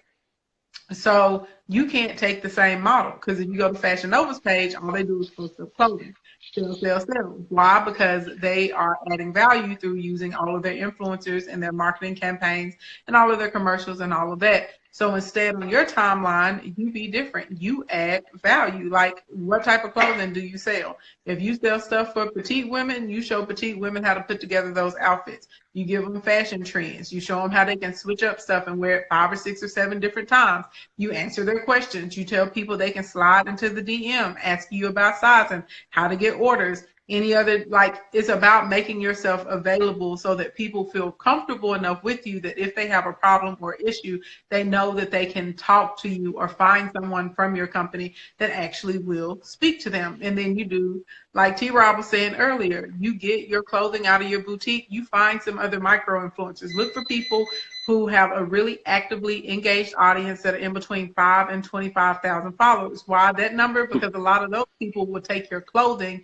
So you can't take the same model, because if you go to Fashion Nova's page, all they do is post up clothing. Sell, sell, sell. Why? Because they are adding value through using all of their influencers and their marketing campaigns and all of their commercials and all of that. So instead, on your timeline, you be different. You add value. Like, what type of clothing do you sell? If you sell stuff for petite women, you show petite women how to put together those outfits. You give them fashion trends. You show them how they can switch up stuff and wear it 5 or 6 or 7 different times. You answer their questions. You tell people they can slide into the DM, ask you about sizing, how to get orders, any other, like, it's about making yourself available so that people feel comfortable enough with you that if they have a problem or issue, they know that they can talk to you or find someone from your company that actually will speak to them. And then you do, like T. Rob was saying earlier, you get your clothing out of your boutique, you find some other micro influencers. Look for people who have a really actively engaged audience that are in between 5 and 25,000 followers. Why that number? Because a lot of those people will take your clothing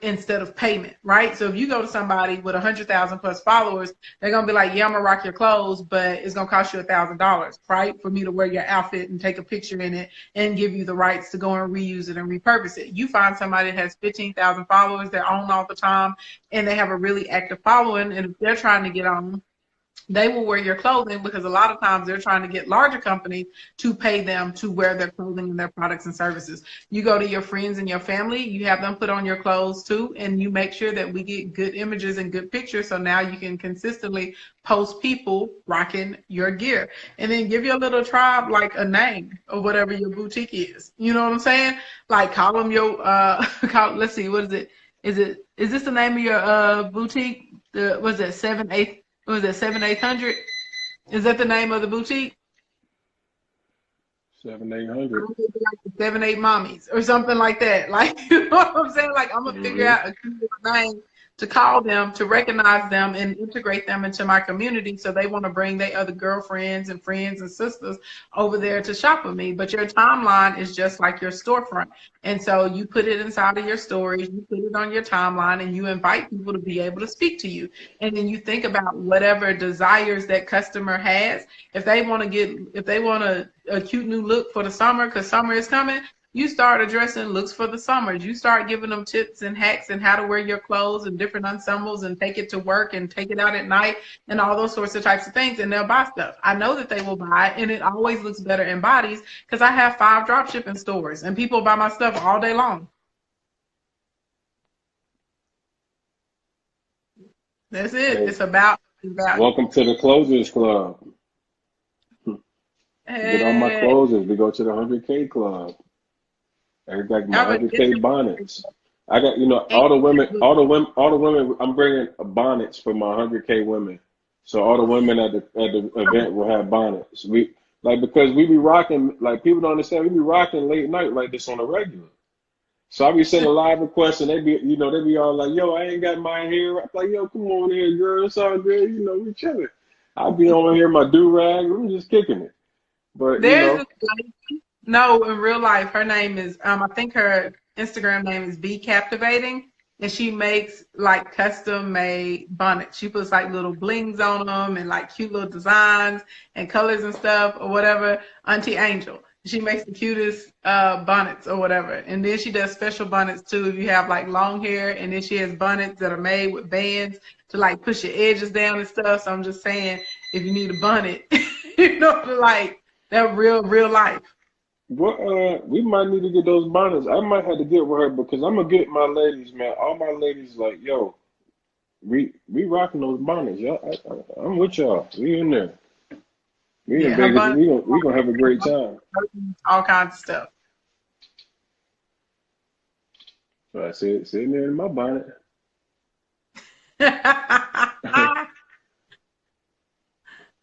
instead of payment, right? So if you go to somebody with 100,000 plus followers, they're gonna be like, yeah, I'm gonna rock your clothes, but it's gonna cost you $1,000, right? For me to wear your outfit and take a picture in it and give you the rights to go and reuse it and repurpose it. You find somebody that has 15,000 followers, they're on all the time, and they have a really active following, and if they're trying to get on, they will wear your clothing, because a lot of times they're trying to get larger companies to pay them to wear their clothing and their products and services. You go to your friends and your family, you have them put on your clothes too, and you make sure that we get good images and good pictures, so now you can consistently post people rocking your gear. And then give your little tribe like a name or whatever your boutique is. You know what I'm saying? Like, call them your let's see, what is it? Is this the name of your boutique? Was it 7-800? Is that the name of the boutique? 7-800. Like 7-8 mommies or something like that. Like, you know what I'm saying? Like, I'm gonna figure out a cute name to call them, to recognize them and integrate them into my community, so they want to bring their other girlfriends and friends and sisters over there to shop with me. But your timeline is just like your storefront. And so you put it inside of your stories, you put it on your timeline, and you invite people to be able to speak to you. And then you think about whatever desires that customer has. If they want a cute new look for the summer, because summer is coming, you start addressing looks for the summers. You start giving them tips and hacks and how to wear your clothes and different ensembles and take it to work and take it out at night and all those sorts of types of things, and they'll buy stuff. I know that they will buy it, and it always looks better in bodies, because I have 5 drop shipping stores and people buy my stuff all day long. That's it. Hey, It's about value. welcome to the Closers Club. Get on my Hey, closers. We go to the 100K Club. Everybody, my have a 100K bonnets. I got, all the women. I'm bringing bonnets for my 100K women. So all the women at the event will have bonnets. Because we be rocking, like, people don't understand, we be rocking late night like this on a regular. So I be sending live requests, and they be all like, yo, I ain't got my hair. I'm like, yo, come on here, girl. It's all good. We chilling. I'll be on here, my do-rag. We're just kicking it. But, There's a lady, no, in real life, her name is, I think her Instagram name is Be Captivating, and she makes like custom made bonnets. She puts like little blings on them and like cute little designs and colors and stuff or whatever. Auntie Angel. She makes the cutest bonnets or whatever. And then she does special bonnets too if you have like long hair, and then she has bonnets that are made with bands to like push your edges down and stuff. So I'm just saying, if you need a bonnet, like that real life. what we might need to get those bonnets. I might have to get with her, because I'm gonna get my ladies, man. All my ladies, like, yo, we rocking those bonnets. Y'all, I'm with y'all. We in there. We in Yeah, her Vegas. bonnet, We gonna have a great time. all kinds of stuff. So I said, sitting there in my bonnet.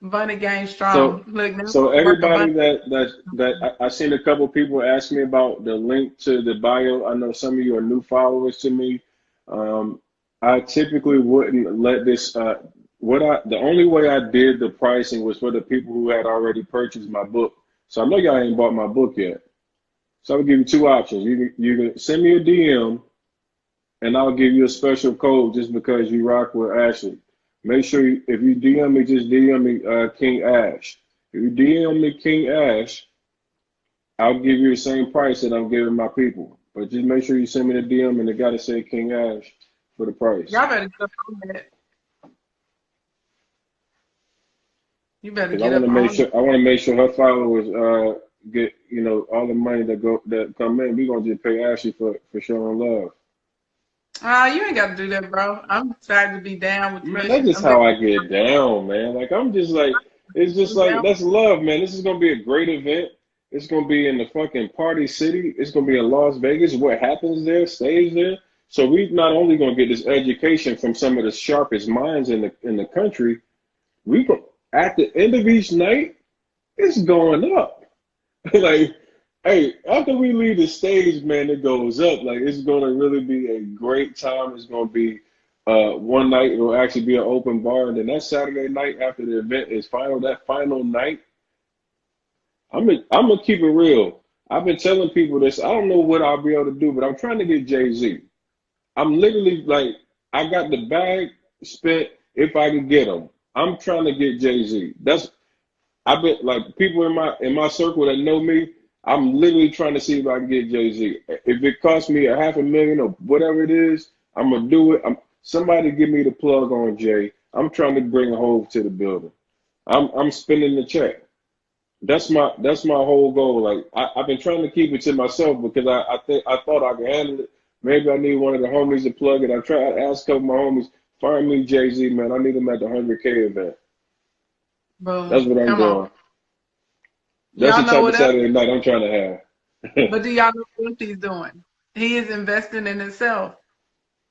Bunny game So, strong. Look, now so work a bunny. everybody that I seen a couple people ask me about the link to the bio. I know some of you are new followers to me. I typically wouldn't let this The only way I did the pricing was for the people who had already purchased my book. So I know y'all ain't bought my book yet. So I'll give you two options. You can send me a DM and I'll give you a special code just because you rock with Ashley. Make sure if you DM me, just DM me King Ash. If you DM me King Ash, I'll give you the same price that I'm giving my people. But just make sure you send me the DM and it gotta say King Ash for the price. Y'all better get up on that. You better Because I get want up to make on sure that. her followers get all the money that come in. We gonna just pay Ashley for showing love. You ain't got to do that, bro. I'm excited to be down with the Man, that's mission. just how I get down, man. Like I'm just like it's just like Down. that's love, man. This is gonna be a great event. It's gonna be in the fucking party city. It's gonna be in Las Vegas. What happens there stays there. So we not only gonna get this education from some of the sharpest minds in the country, we go at the end of each night, it's going up. Like, hey, after we leave the stage, man, it goes up. Like, it's gonna really be a great time. It's gonna be one night. It'll actually be an open bar, and then that Saturday night after the event is final. That final night, I'm gonna keep it real. I've been telling people this. I don't know what I'll be able to do, but I'm trying to get Jay-Z. I'm literally like, I got the bag spent if I can get them. I'm trying to get Jay-Z. I've been like people in my circle that know me. I'm literally trying to see if I can get Jay-Z. If it costs me a $500,000 or whatever it is, I'm gonna do it. Somebody give me the plug on Jay. I'm trying to bring a Hove to the building. I'm spending the check. That's my whole goal. Like I've been trying to keep it to myself because I thought I could handle it. Maybe I need one of the homies to plug it. I tried to ask a couple of my homies, find me Jay-Z, man. I need him at the 100K event. That's Boom. what I'm Come on. doing. That's the Y'all know type of what else? Saturday night I'm trying to have. But do y'all know what else he's doing? He is investing in himself.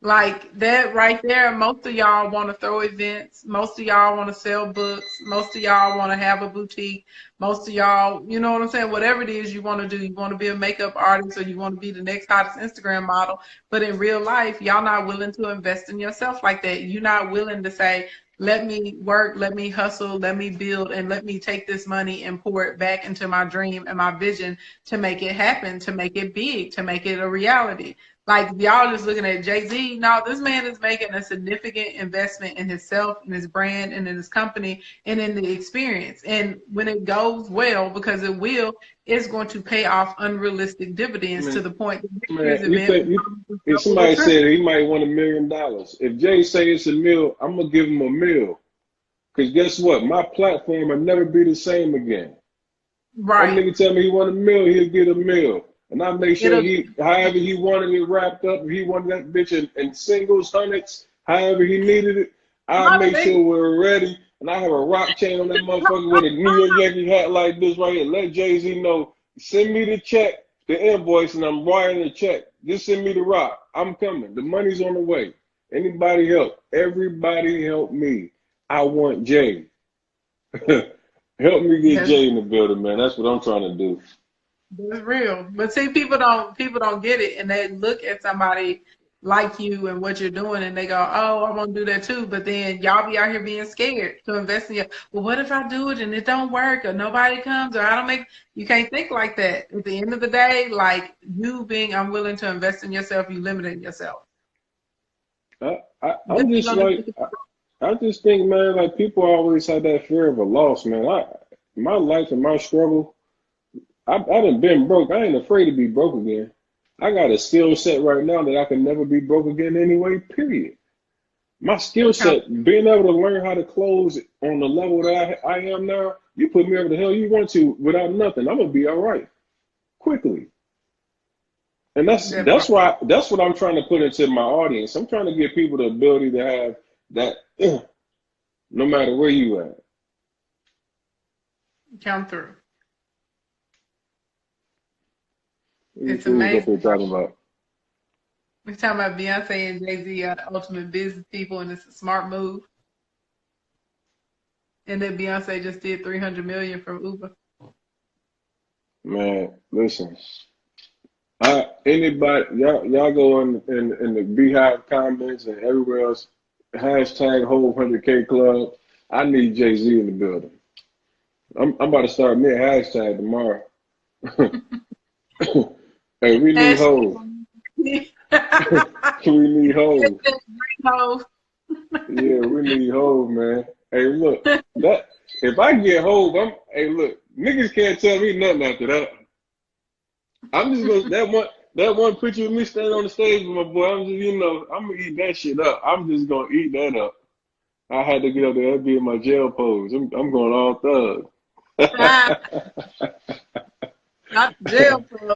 Like that right there, most of y'all want to throw events. Most of y'all want to sell books. Most of y'all want to have a boutique. Most of y'all, you know what I'm saying? Whatever it is you want to do, you want to be a makeup artist or you want to be the next hottest Instagram model. But in real life, y'all not willing to invest in yourself like that. You're not willing to say, let me work, let me hustle, let me build, and let me take this money and pour it back into my dream and my vision to make it happen, to make it big, to make it a reality. Like y'all just looking at Jay-Z. No, this man is making a significant investment in himself, in his brand, and in his company, and in the experience. And when it goes well, because it will, it's going to pay off unrealistic dividends to Man, the point that next year's man, event if will somebody triple. said he might want $1 million, if Jay say it's a meal, I'm gonna give him a meal. Cause guess what? My platform will never be the same again. That Right. nigga tell me he want a meal, he'll get a meal. And I make sure It'll however he wanted it wrapped up, if he wanted that bitch in singles, hundreds, however he needed it, I not make big. sure we're ready. And I have a rock chain on that motherfucker with a New York Yankee hat like this right here. Let Jay-Z know, send me the check, the invoice, and I'm wiring the check. Just send me the rock. I'm coming. The money's on the way. Anybody help? Everybody help me. I want Jay. Help me get That's, Jay in the building, man. That's what I'm trying to do. that's real. But see, people don't get it, and they look at somebody like you and what you're doing, and they go, "Oh, I want to do that too." But then y'all be out here being scared to invest in you. Well, what if I do it and it don't work, or nobody comes, or I don't make? You can't think like that. At the end of the day, like you being unwilling to invest in yourself, you limiting yourself. This I'm is just gonna like I just think, man, like people always have that fear of a loss, man. My life and my struggle, I done been broke. I ain't afraid to be broke again. I got a skill set right now that I can never be broke again anyway, period. My skill count. set, being able to learn how to close on the level that I am now, you put me over the hell you want to without nothing, I'm gonna be all right quickly. And That part. that's what I'm trying to put into my audience. I'm trying to give people the ability to have that no matter where you at. Come through. These It's fools up amazing. there talking about, We're talking about Beyonce and Jay-Z are the ultimate business people, and it's a smart move. And then Beyonce just did 300 million from Uber. man, listen. Anybody y'all go in the Beehive comments and everywhere else. hashtag whole 100K club. I need Jay-Z in the building. I'm about to start me a hashtag tomorrow. Hey, we need Hove. Hashtag. We need Hove. Hove. Yeah, we need Hove, man. Hey, look, that if I get Hove, hey, look, niggas can't tell me nothing after that. I'm just gonna that one picture of me standing on the stage with my boy. I'm just I'm gonna eat that shit up. I'm just gonna eat that up. I had to get up there. That'd be in my jail pose. I'm going all thug. Not jail, bro.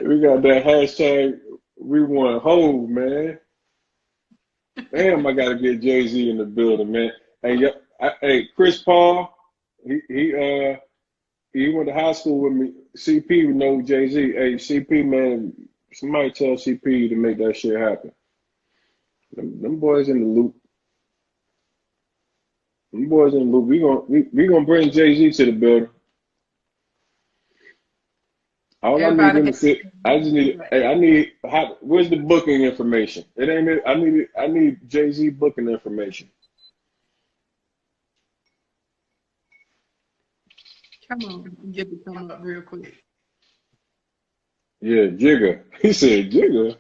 We got that hashtag. We want Hove, man. Damn, I gotta get Jay-Z in the building, man. Hey, Chris Paul, he went to high school with me. CP would know Jay-Z. Hey, CP, man, somebody tell CP to make that shit happen. Them boys in the loop. Them boys in the loop. We gonna bring Jay-Z to the building. All I need him Everybody to sit. I just need. Hey, where's the booking information? It ain't it. I need Jay-Z booking information. come on, get to come up real quick. Yeah, Jigga. He said Jigga.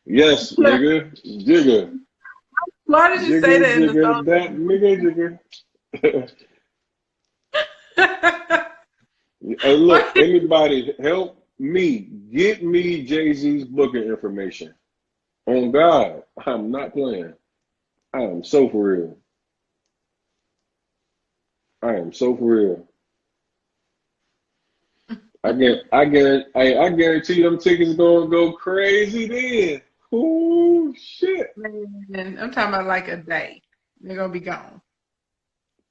Yes, nigga. Jigga. Why did you say Jigga, that in the Jigga, song? that nigga, Jigga. Hey, look, What? anybody help me. Get me Jay-Z's booking information. On God, I'm not playing. I am so for real. I am so for real. I guarantee you them tickets gonna go crazy then. Oh shit. Man, I'm talking about like a day. They're gonna be gone.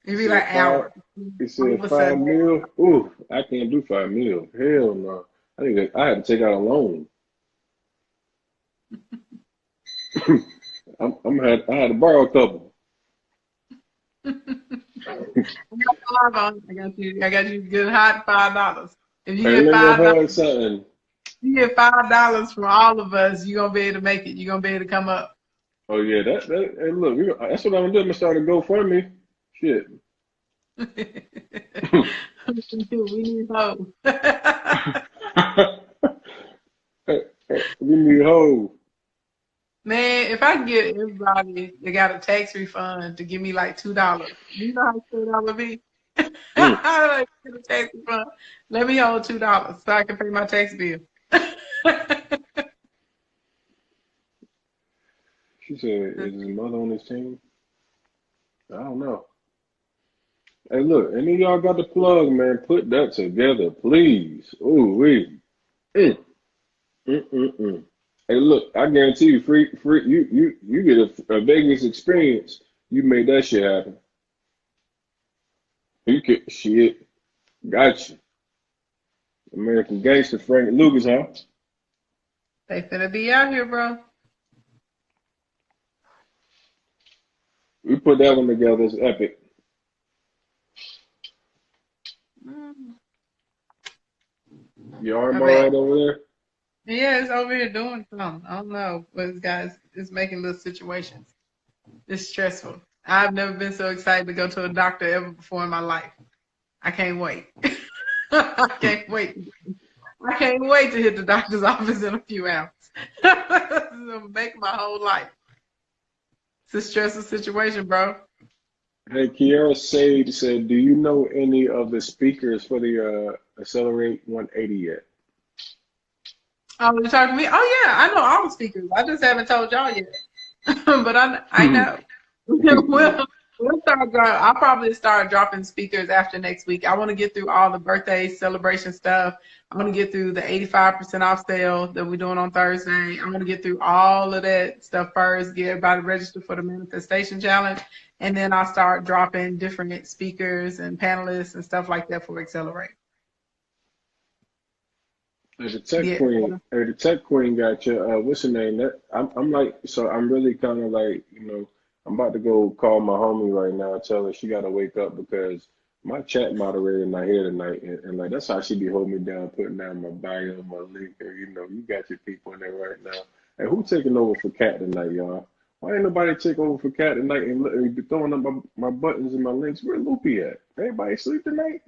He It'd be said like five. hours. He All said of a 5 mil. sudden, Ooh, I can't do 5 mil. Hell no. I had to take out a loan. I had to borrow a couple. I got you good hot $5. If you Hey, get let me $5, hug something. you get $5 from all of us, you're gonna be able to make it. You're gonna be able to come up. Oh yeah, hey, look, that's what I'm gonna do. I'm gonna start a GoFundMe. Shit. We need hope. We need hoes. Man, if I can get everybody that got a tax refund to give me like $2, you know how cool that would be? Mm. I like get a tax refund. Let me hold $2 so I can pay my tax bill. She said, "Is his mother on this team?" I don't know. Hey, look, any of y'all got the plug, man? Put that together, please. Ooh, wee. Mm, mm. Hey, look, I guarantee you, free. You get a Vegas experience. You made that shit happen. You could shit. Got you. American Gangster, Frank Lucas, huh? They finna be out here, bro. We put that one together. It's epic. Mm, Your arm I all bet. right over there? Yeah, it's over here doing something. I don't know, but this guy's is making little situations. It's stressful. I've never been so excited to go to a doctor ever before in my life. I can't wait. I can't wait. I can't wait to hit the doctor's office in a few hours. It'll make my whole life. It's a stressful situation, bro. Hey, Kiara Sade said, "Do you know any of the speakers for the Accelerate 180 yet?" Oh, you talking to me? Oh yeah, I know all the speakers. I just haven't told y'all yet. But I know. We'll start. I'll probably start dropping speakers after next week. I want to get through all the birthday celebration stuff. I want to get through the 85% off sale that we're doing on Thursday. I want to get through all of that stuff first. Get everybody registered for the manifestation challenge, and then I'll start dropping different speakers and panelists and stuff like that for Accelerate. Hey, the tech Yeah. queen, the tech queen got your what's her name? I'm like, so I'm really kind of like, I'm about to go call my homie right now and tell her she got to wake up because my chat moderator not here tonight, and like that's how she be holding me down, putting down my bio, my link, and you got your people in there right now. And who taking over for Cat tonight, y'all? Why ain't nobody take over for Cat tonight and be throwing up my buttons and my links? Where Loopy at? Everybody sleep tonight?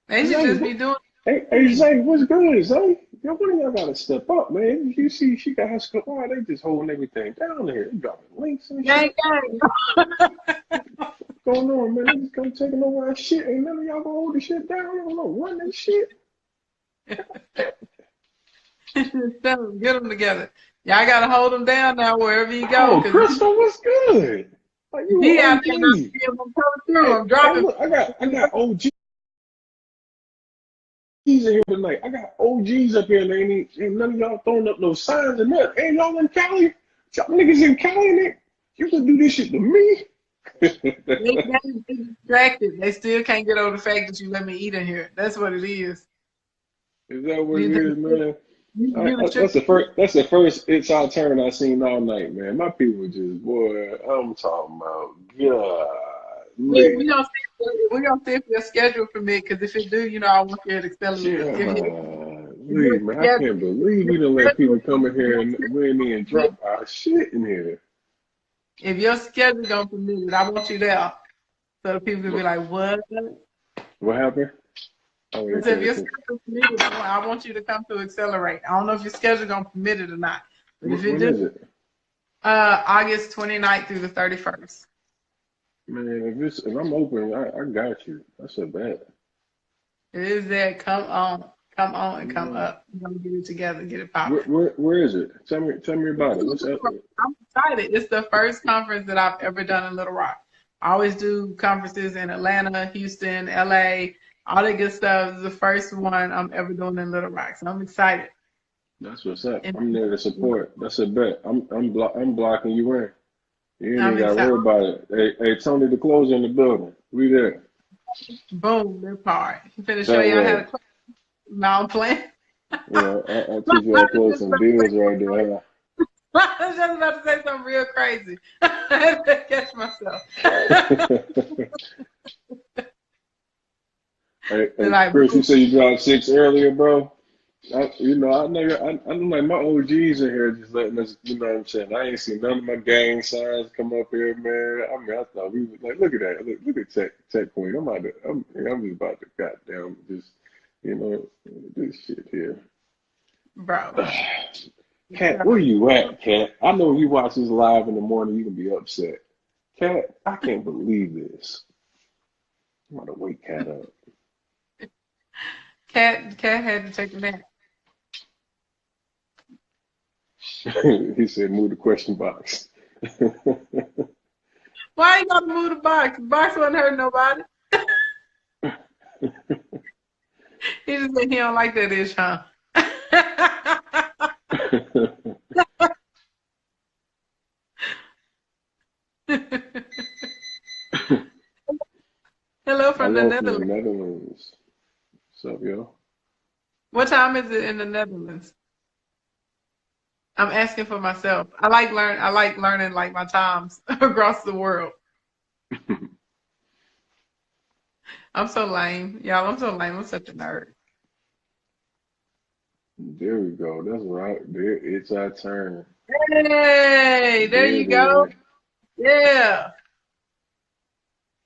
They should Zay, just be doing hey Zay, what's good, Zay? Yo, one of y'all gotta step up, man. You see, she got her scope. Why they just holding everything down here? They dropping links and gang, shit. gang. What's going on, man? They just come taking over our shit. Ain't none of y'all gonna hold the shit down. I don't know, run that shit. Get them together. Y'all gotta hold them down now wherever you go. Oh, Crystal, what's good? Like you He an out there not OG. seeing them coming through. I'm Hey, dropping. look, I got OGs in here tonight. I got OGs up here, and ain't none of y'all throwing up no signs and nothing. Ain't y'all in Cali? Y'all niggas in Cali, Nick? You can do this shit to me? They distracted. They still can't get over the fact that you let me eat in here. That's what it is. Is that what it is, man? You That's the first It's Our Turn I seen all night, man. My people just, boy, I'm talking about, we golly. gonna see if your schedule permit. Because if it do, I want you to accelerate. Golly, man, I can't believe we done let people come in here and win me and drop our shit in here. If your schedule don't permit it, I want you there, so the people can be like, "What?" What happened? Oh, yeah, If your schedule permitted, I want you to come to Accelerate. I don't know if your schedule gonna permit it or not, but if it when do, is it? August 29th through the 31st. Man, if I'm open, I got you. That's a bet. It is there. Come on, and come up. We're gonna get it together, get it popping. Where is it? Tell me about it. What's up? I'm excited. It's the first conference that I've ever done in Little Rock. I always do conferences in Atlanta, Houston, LA, all that good stuff. This is the first one I'm ever doing in Little Rock, so I'm excited. That's what's up. I'm there to support. That's a bet. I'm blocking you in. You ain't even got to worry about it. Hey, Tony, the closer in the building. We there. Boom, that part. You finna show y'all how to close. No, I'm playing. Yeah, I'll teach you how to close some deals right there. Huh? I was just about to say something real crazy. I had to catch myself. Hey, Chris, you said you dropped 6 earlier, bro. I know like my OGs in here just letting us, you know what I'm saying? I ain't seen none of my gang signs come up here, man. I mean, I thought we was like, look at that. Look at Tech Queen. I'm just about to goddamn just, this shit here. Bro. Cat, where you at, Cat? I know if you watch this live in the morning, you can be upset. Cat, I can't believe this. I'm about to wake Cat up. Cat had to take a nap. He said, move the question box. Why you gotta move the box? The box wasn't hurting nobody. He just said he don't like that ish, huh? Hello from the Netherlands. From the Netherlands. What's up, yo? What time is it in the Netherlands? I'm asking for myself. I like learning like my times across the world. I'm so lame. Y'all, I'm so lame. I'm such a nerd. There we go. That's right. There, it's our turn. Hey, there you go. Yeah.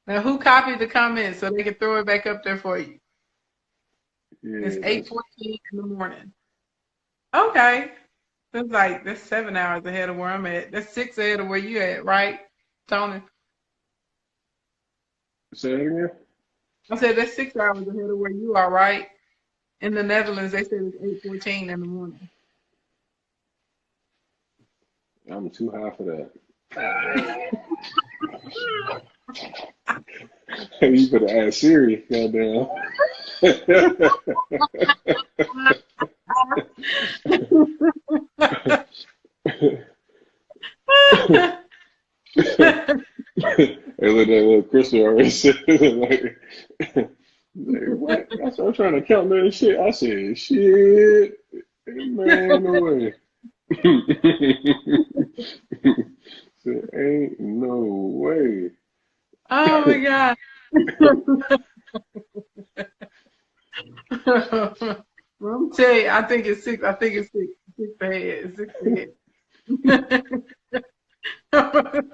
Now, who copied the comment so they can throw it back up there for you? Yeah, it's 8:14 in the morning. Okay. That's 7 hours ahead of where I'm at. That's 6 ahead of where you at, right, Tony? Say it again? I said that's 6 hours ahead of where you are, right? In the Netherlands, they said it's 8:14 in the morning. I'm too high for that. You better ask Siri, goddamn. Hey, look, that little Crystal already said, like, what? That's what I'm trying to count that shit. I said, shit, man, no way. Said, ain't no way. Oh my God. Well, I'm tell you, I think it's six. I think it's six. Six ahead. Six ahead.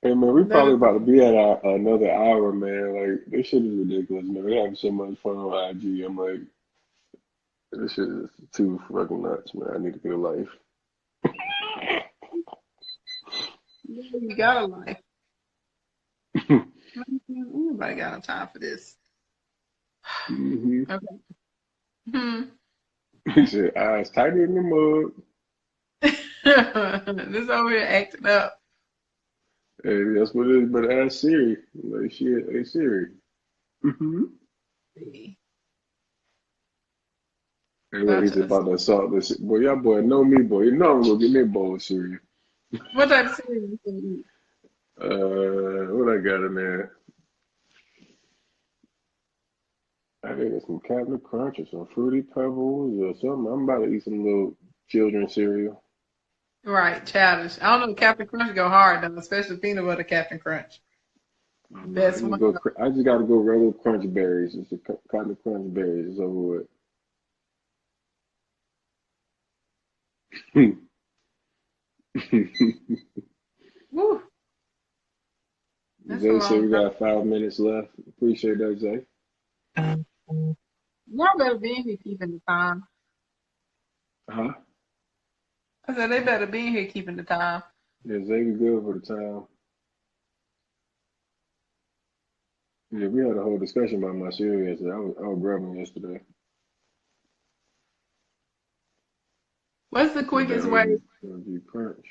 Hey man, we That probably is about to be at another hour, man. Like this shit is ridiculous, man. We're having so much fun on IG. I'm like, this shit is too fucking nuts, man. I need to feel life. you got a life. Anybody got no time for this? hmm Okay. Hmm. He said, eyes tighter in the mug. This over here acting up. Hey, that's what it is. But ask Siri. Like shit, hey Siri. hmm See. Hey, look, About he's to. about to assault this. Boy, y'all boy know me, boy. You know I'm gonna get me a bowl of cereal. What type of cereal you gonna eat? What I got in there? I think it's some Captain Crunch or some Fruity Pebbles or something. I'm about to eat some little children's cereal. Right, childish. I don't know. Captain Crunch go hard though, especially peanut butter Captain Crunch. I Best just one. go. I just got to go regular Crunch Berries. It's the Captain Crunch Berries. It's over with. Woo, that's a Zay said long we time. got 5 minutes left. Appreciate that, Zay. Y'all better be in here keeping the time. Huh? I said they better be in here keeping the time. Yeah, Zay was good for the time. Yeah, we had a whole discussion about my cereal yesterday. I was grabbing yesterday. What's the Said that quickest way? OG Crunch.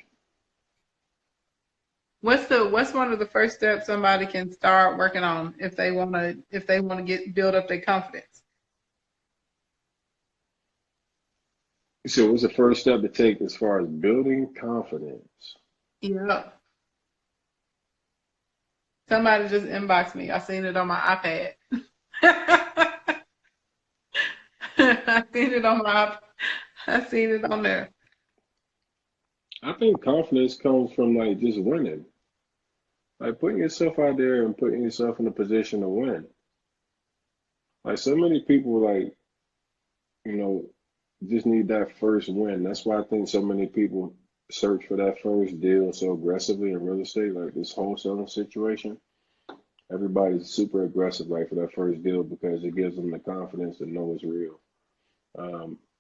What's one of the first steps somebody can start working on if they wanna get build up their confidence? So what's the first step to take as far as building confidence? Yeah. Somebody just inboxed me. I seen it on my iPad. I seen it on I seen it on there. I think confidence comes from like just winning. Like putting yourself out there and putting yourself in a position to win. Like so many people like, you know, just need that first win. That's why I think so many people search for that first deal so aggressively in real estate, like this wholesaling situation. Everybody's super aggressive right for that first deal because it gives them the confidence to know it's real.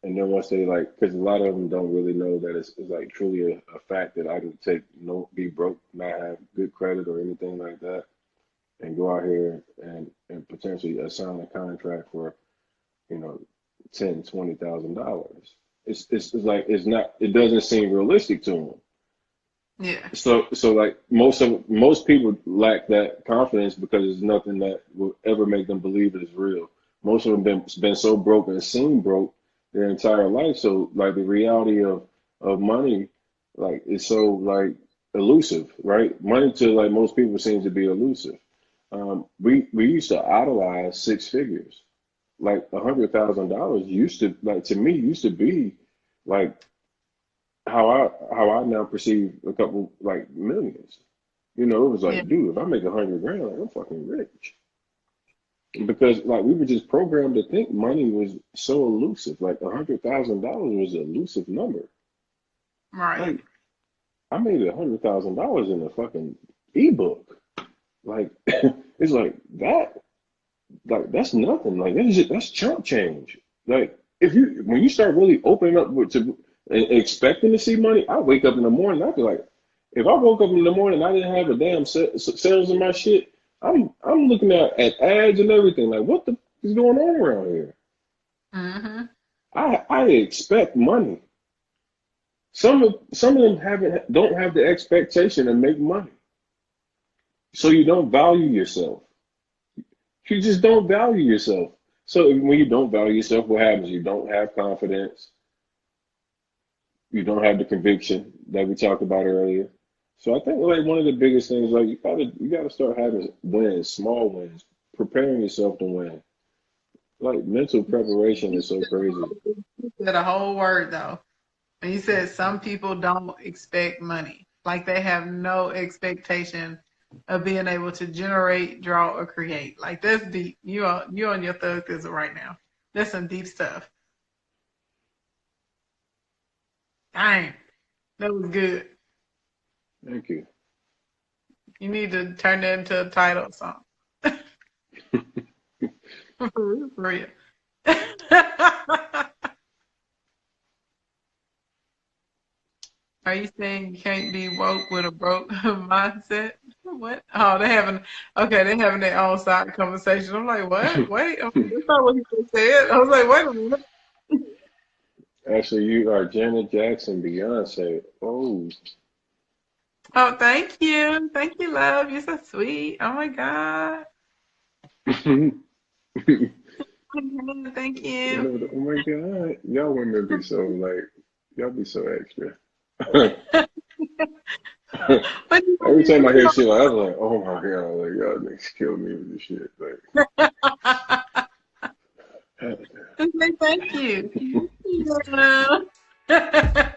And then once they like, because a lot of them don't really know that it's like truly a fact that I can take no be broke, not have good credit or anything like that, and go out here and potentially sign a contract for you know $10,000, $20,000. It's like it's not it doesn't seem realistic to them. Yeah. So like most people lack that confidence because it's nothing that will ever make them believe it is real. Most of them been so broke and seen broke their entire life. So like the reality of money like is so like elusive, right? Money to like most people seems to be elusive. We used to idolize six figures. Like $100,000 used to like to me used to be like how I now perceive a couple like millions. It was Yeah. like, dude, if I make 100 grand, like I'm fucking rich. Because like we were just programmed to think money was so elusive. Like $100,000 was an elusive number. Right. Like I made $100,000 in a fucking ebook. Like it's like that. Like that's nothing. Like that's chump change. Like if you when you start really opening up to and expecting to see money, I wake up in the morning. I'd be like, if I woke up in the morning and I didn't have a damn sales in my shit, I'm looking at ads and everything. Like what the is going on around here? Mm-hmm. I expect money. Some of them don't have the expectation to make money, so you don't value yourself. You just don't value yourself. So when you don't value yourself, what happens? You don't have confidence. You don't have the conviction that we talked about earlier. So I think like one of the biggest things, like you gotta start having wins, small wins, preparing yourself to win. Like mental preparation is so crazy. You said a whole word though. And you said some people don't expect money. Like they have no expectation of being able to generate, draw, or create. Like that's deep. You on your thug thizzle right now. That's some deep stuff. Dang, that was good. Thank you. You need to turn that into a title song. For real, for real. Are you saying you can't be woke with a broke mindset? What? Oh, they're having their own side conversation. I'm like, what? Wait, that's not what he just said. I was like, wait a minute. Actually, you are Janet Jackson, Beyonce. Oh, Oh, thank you. Thank you, love. You're so sweet. Oh my God. Thank you. oh my God, y'all women be so like, y'all be so extra. What you Every time I hear want shit, I was like, oh my God, like y'all niggas kill me with this shit. Like, to say thank you. Yeah.